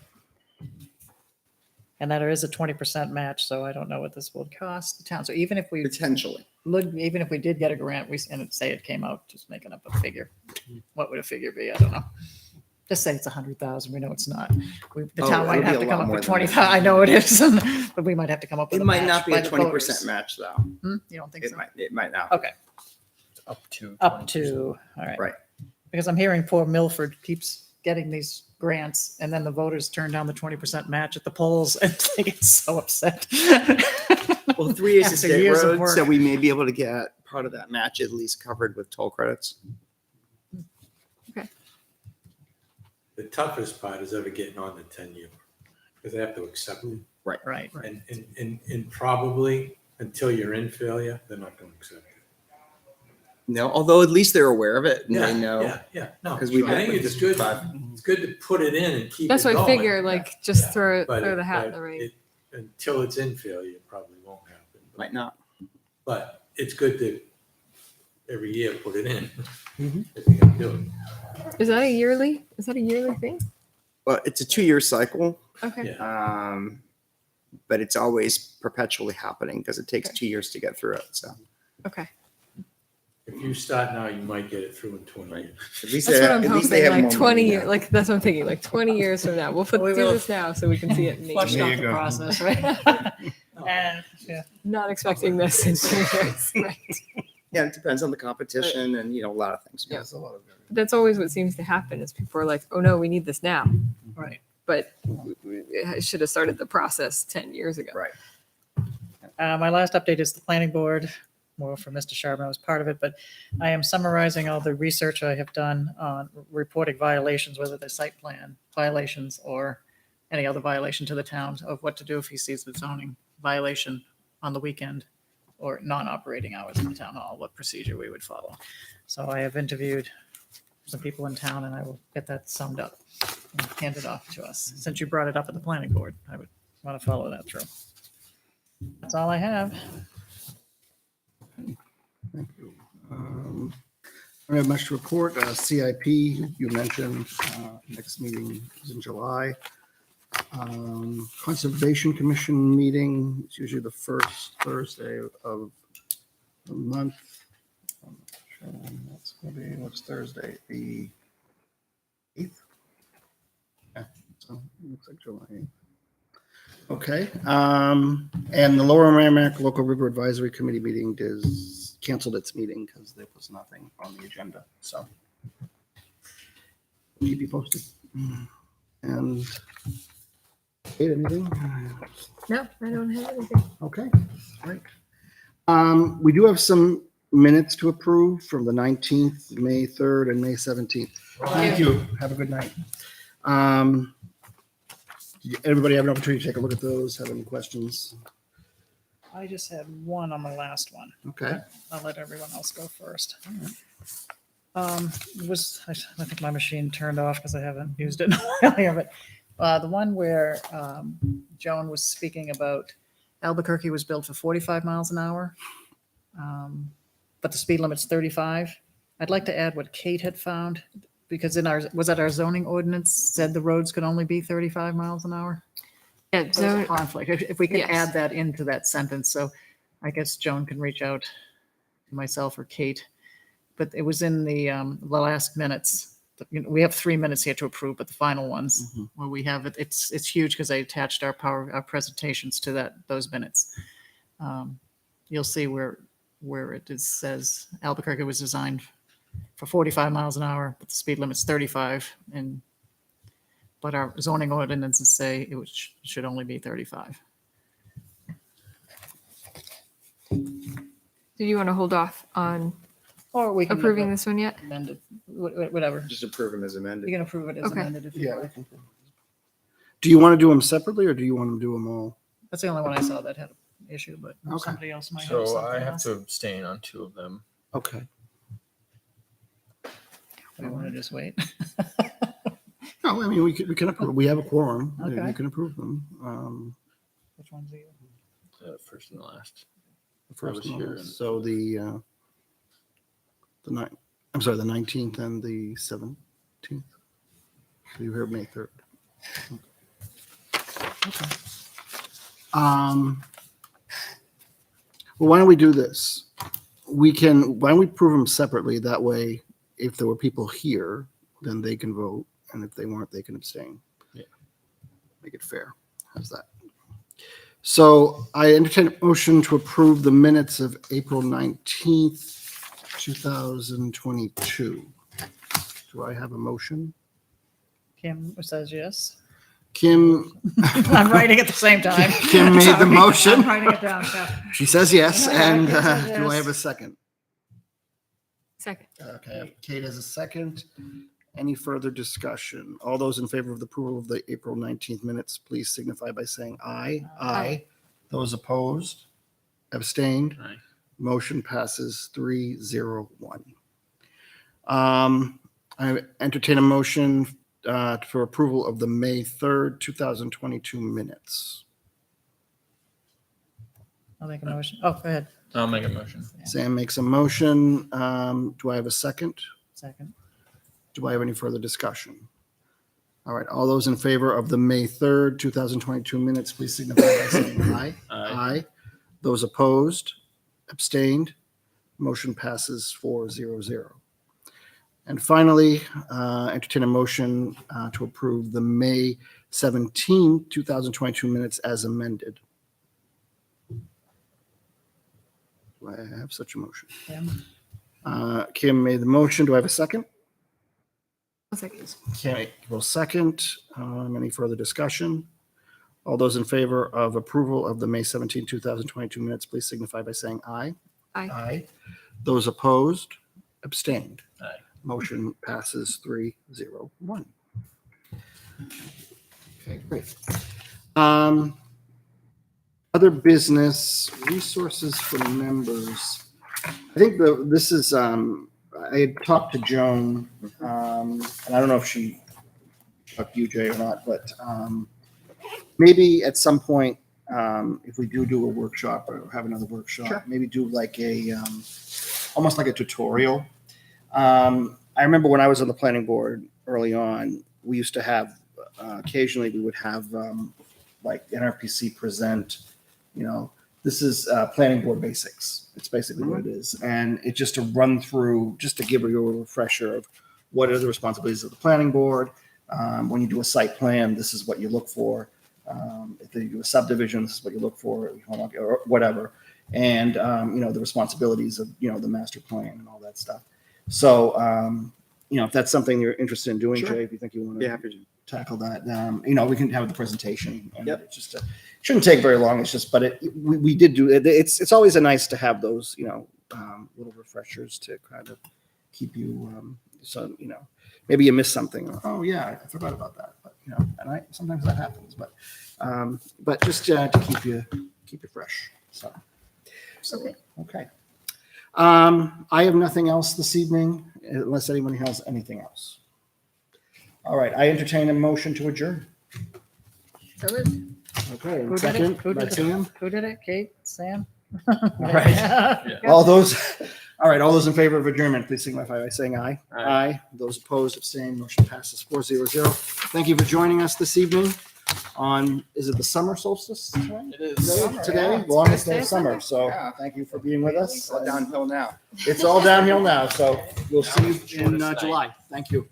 And that is a 20% match, so I don't know what this will cost the town. So even if we Potentially. look, even if we did get a grant, and say it came out, just making up a figure, what would a figure be? I don't know. Just say it's 100,000. We know it's not. The Oh, town might it'll be have a to lot come up more with than that. 25. I know it is, but we might have to come up with It a might match not be by a the 20% voters. match though. You don't think It so? might, it might not. Okay. Up to. Up 20%. to, all right. Right. Because I'm hearing poor Milford keeps getting these grants and then the voters turn down the 20% match at the polls and they get so upset. Well, 3 years After of state years of roads, work. so we may be able to get part of that match at least covered with toll credits. The toughest part is ever getting on the 10-year, because they have to accept it. Right. And probably until you're in failure, they're not going to accept it. No, although at least they're aware of it and they know. Yeah, no. 'Cause we've I think had it's good. five- It's good to put it in and keep That's it what I going. figure, like, just throw But the hat in but the ring. until it's in failure, it probably won't happen. Might not. But it's good to every year put it in. Mhm. If you're gonna do it. Is that a yearly thing? Well, it's a 2-year cycle, Okay. Yeah. but it's always perpetually happening because it takes Okay. 2 years to get through it. So Okay. If you start now, you might get it through in 20 Right. years. at least That's they, what I'm at least they hoping, have like more 20 money years, now. like that's what I'm thinking, like 20 years from now. We'll We do will- this now so we can see it. Flushed There out you the go. process, right? And, yeah. Not expecting this in 2 years. Right. Yeah, it depends on the competition and a lot of things. Yeah. There's a lot of That's always what seems to happen is people are like, oh no, we need this now. Right. But it should have started the process 10 years ago. Right. My last update is the planning board, more for Mr. Charbonneau as part of it, but I am summarizing all the research I have done on reporting violations, whether they're site plan violations or any other violation to the town of what to do if he sees the zoning violation on the weekend or non-operating hours in the town hall, what procedure we would follow. So I have interviewed some people in town and I will get that summed up and handed off to us. Since you brought it up at the planning board, I would want to follow that through. That's all I have. Thank you. I don't have much to report. CIP, you mentioned, next meeting is in July. Conservation Commission meeting, it's usually the first Thursday of the month. I'm not sure when that's going to be, what's Thursday, the 8th? Yeah, so it looks like July 8th. Okay, and the Lower Merrimack Local River Advisory Committee meeting is canceled its meeting because there was nothing on the agenda, so keep you posted. And Kate, anything? No, I don't have anything. Okay, great. We do have some minutes to approve from the 19th, May 3rd, and May 17th. Thank you. Have a good night. Did everybody have an opportunity to take a look at those? Have any questions? I just had one on the last one. Okay. I'll let everyone else go first. I think my machine turned off because I haven't used it in a while here, but the one where Joan was speaking about Albuquerque was built for 45 miles an hour, but the speed limit's 35. I'd like to add what Kate had found, because our zoning ordinance said the roads could only be 35 miles an hour? Yeah, There's a zone, conflict. If we could Yes. add that into that sentence, so I guess Joan can reach out to myself or Kate. But it was in the last minutes. We have 3 minutes here to approve, but the final ones where we have it, it's huge because I attached our presentations to those minutes. You'll see where it says Albuquerque was designed for 45 miles an hour, but the speed limit's 35, but our zoning ordinances say should only be 35. Do you want to hold off on Or we can approving this one yet? amend it, whatever. Just approve them as amended. You can approve it as Okay. amended if you Yeah. like. Do you want to do them separately, or do you want to do them all? That's the only one I saw that had an issue, but Okay. somebody else might have So something I have else. to abstain on 2 of them. Okay. We want to just wait. No, I mean, we can approve. We have a quorum. Okay. You can approve them. Which one's the? The first and the last. The first was one here was- and- So the 19th and the 17th. So you heard May 3rd. Okay. Well, why don't we do this? Why don't we prove them separately? That way, if there were people here, then they can vote. And if they weren't, they can abstain. Yeah. Make it fair. How's that? So I entertain a motion to approve the minutes of April 19th, 2022. Do I have a motion? Kim says yes. Kim, I'm writing at the same time. Kim made the Sorry. motion. I'm writing it down. Yeah. She says yes. And Kim says do I yes. have a second? Second. Okay, Kate has a second. Any further discussion? All those in favor of the approval of the April 19th minutes, please signify by saying aye. Aye. Those opposed? Abstained? Aye. Motion passes 3-0-1. I entertain a motion for approval of the May 3rd, 2022 minutes. I'll make a motion. Oh, go ahead. I'll make a motion. Sam makes a motion. Do I have a second? Second. Do I have any further discussion? All right, all those in favor of the May 3rd, 2022 minutes, please signify by saying aye. Aye. Those opposed, abstained, motion passes 4-0-0. And finally, entertain a motion to approve the May 17, 2022 minutes as amended. Do I have such a motion? Kim? Kim made the motion. Do I have a second? One second. Kim will second. Any further discussion? All those in favor of approval of the May 17, 2022 minutes, please signify by saying aye. Aye. Aye. Those opposed, abstained. Aye. Motion passes 3-0-1. Okay, great. Other business resources for members. I think this is, I had talked to Joan, and I don't know if she talked to you, Jay, or not, but maybe at some point, if we do a workshop or have another workshop, maybe do like almost like a tutorial. I remember when I was on the planning board early on, we used to have, occasionally we would have like NRPC present, this is planning board basics. It's basically what it is. And it's just to run through, just to give you a refresher of what are the responsibilities of the planning board. When you do a site plan, this is what you look for. If you do a subdivision, this is what you look for, or whatever. And, the responsibilities of, the master plan and all that stuff. So, if that's something you're interested in doing, Sure. Jay, if you think you want Yeah, to happy to. tackle that, we can have the presentation. And Yep. it's just, shouldn't take very long. It's just, but we did do it. It's always nice to have those, little refreshers to kind of keep you, maybe you missed something. Oh yeah, I forgot about that. But, and sometimes that happens, but just to keep you fresh. So, okay. I have nothing else this evening, unless anyone has anything else. All right, I entertain a motion to adjourn. So moved. Okay, and Who did second, it? Who by did it? Sam. Who did it? Kate? Sam? All right. All those in favor of adjournment, please signify by saying aye. Aye. Those opposed, abstained, motion passes 4-0-0. Thank you for joining us this evening on, is it the summer solstice tonight? It is. Today, longest day of summer. So thank you for being with us. All downhill now. It's all downhill now. So we'll see you in Shortest night. July. Thank you.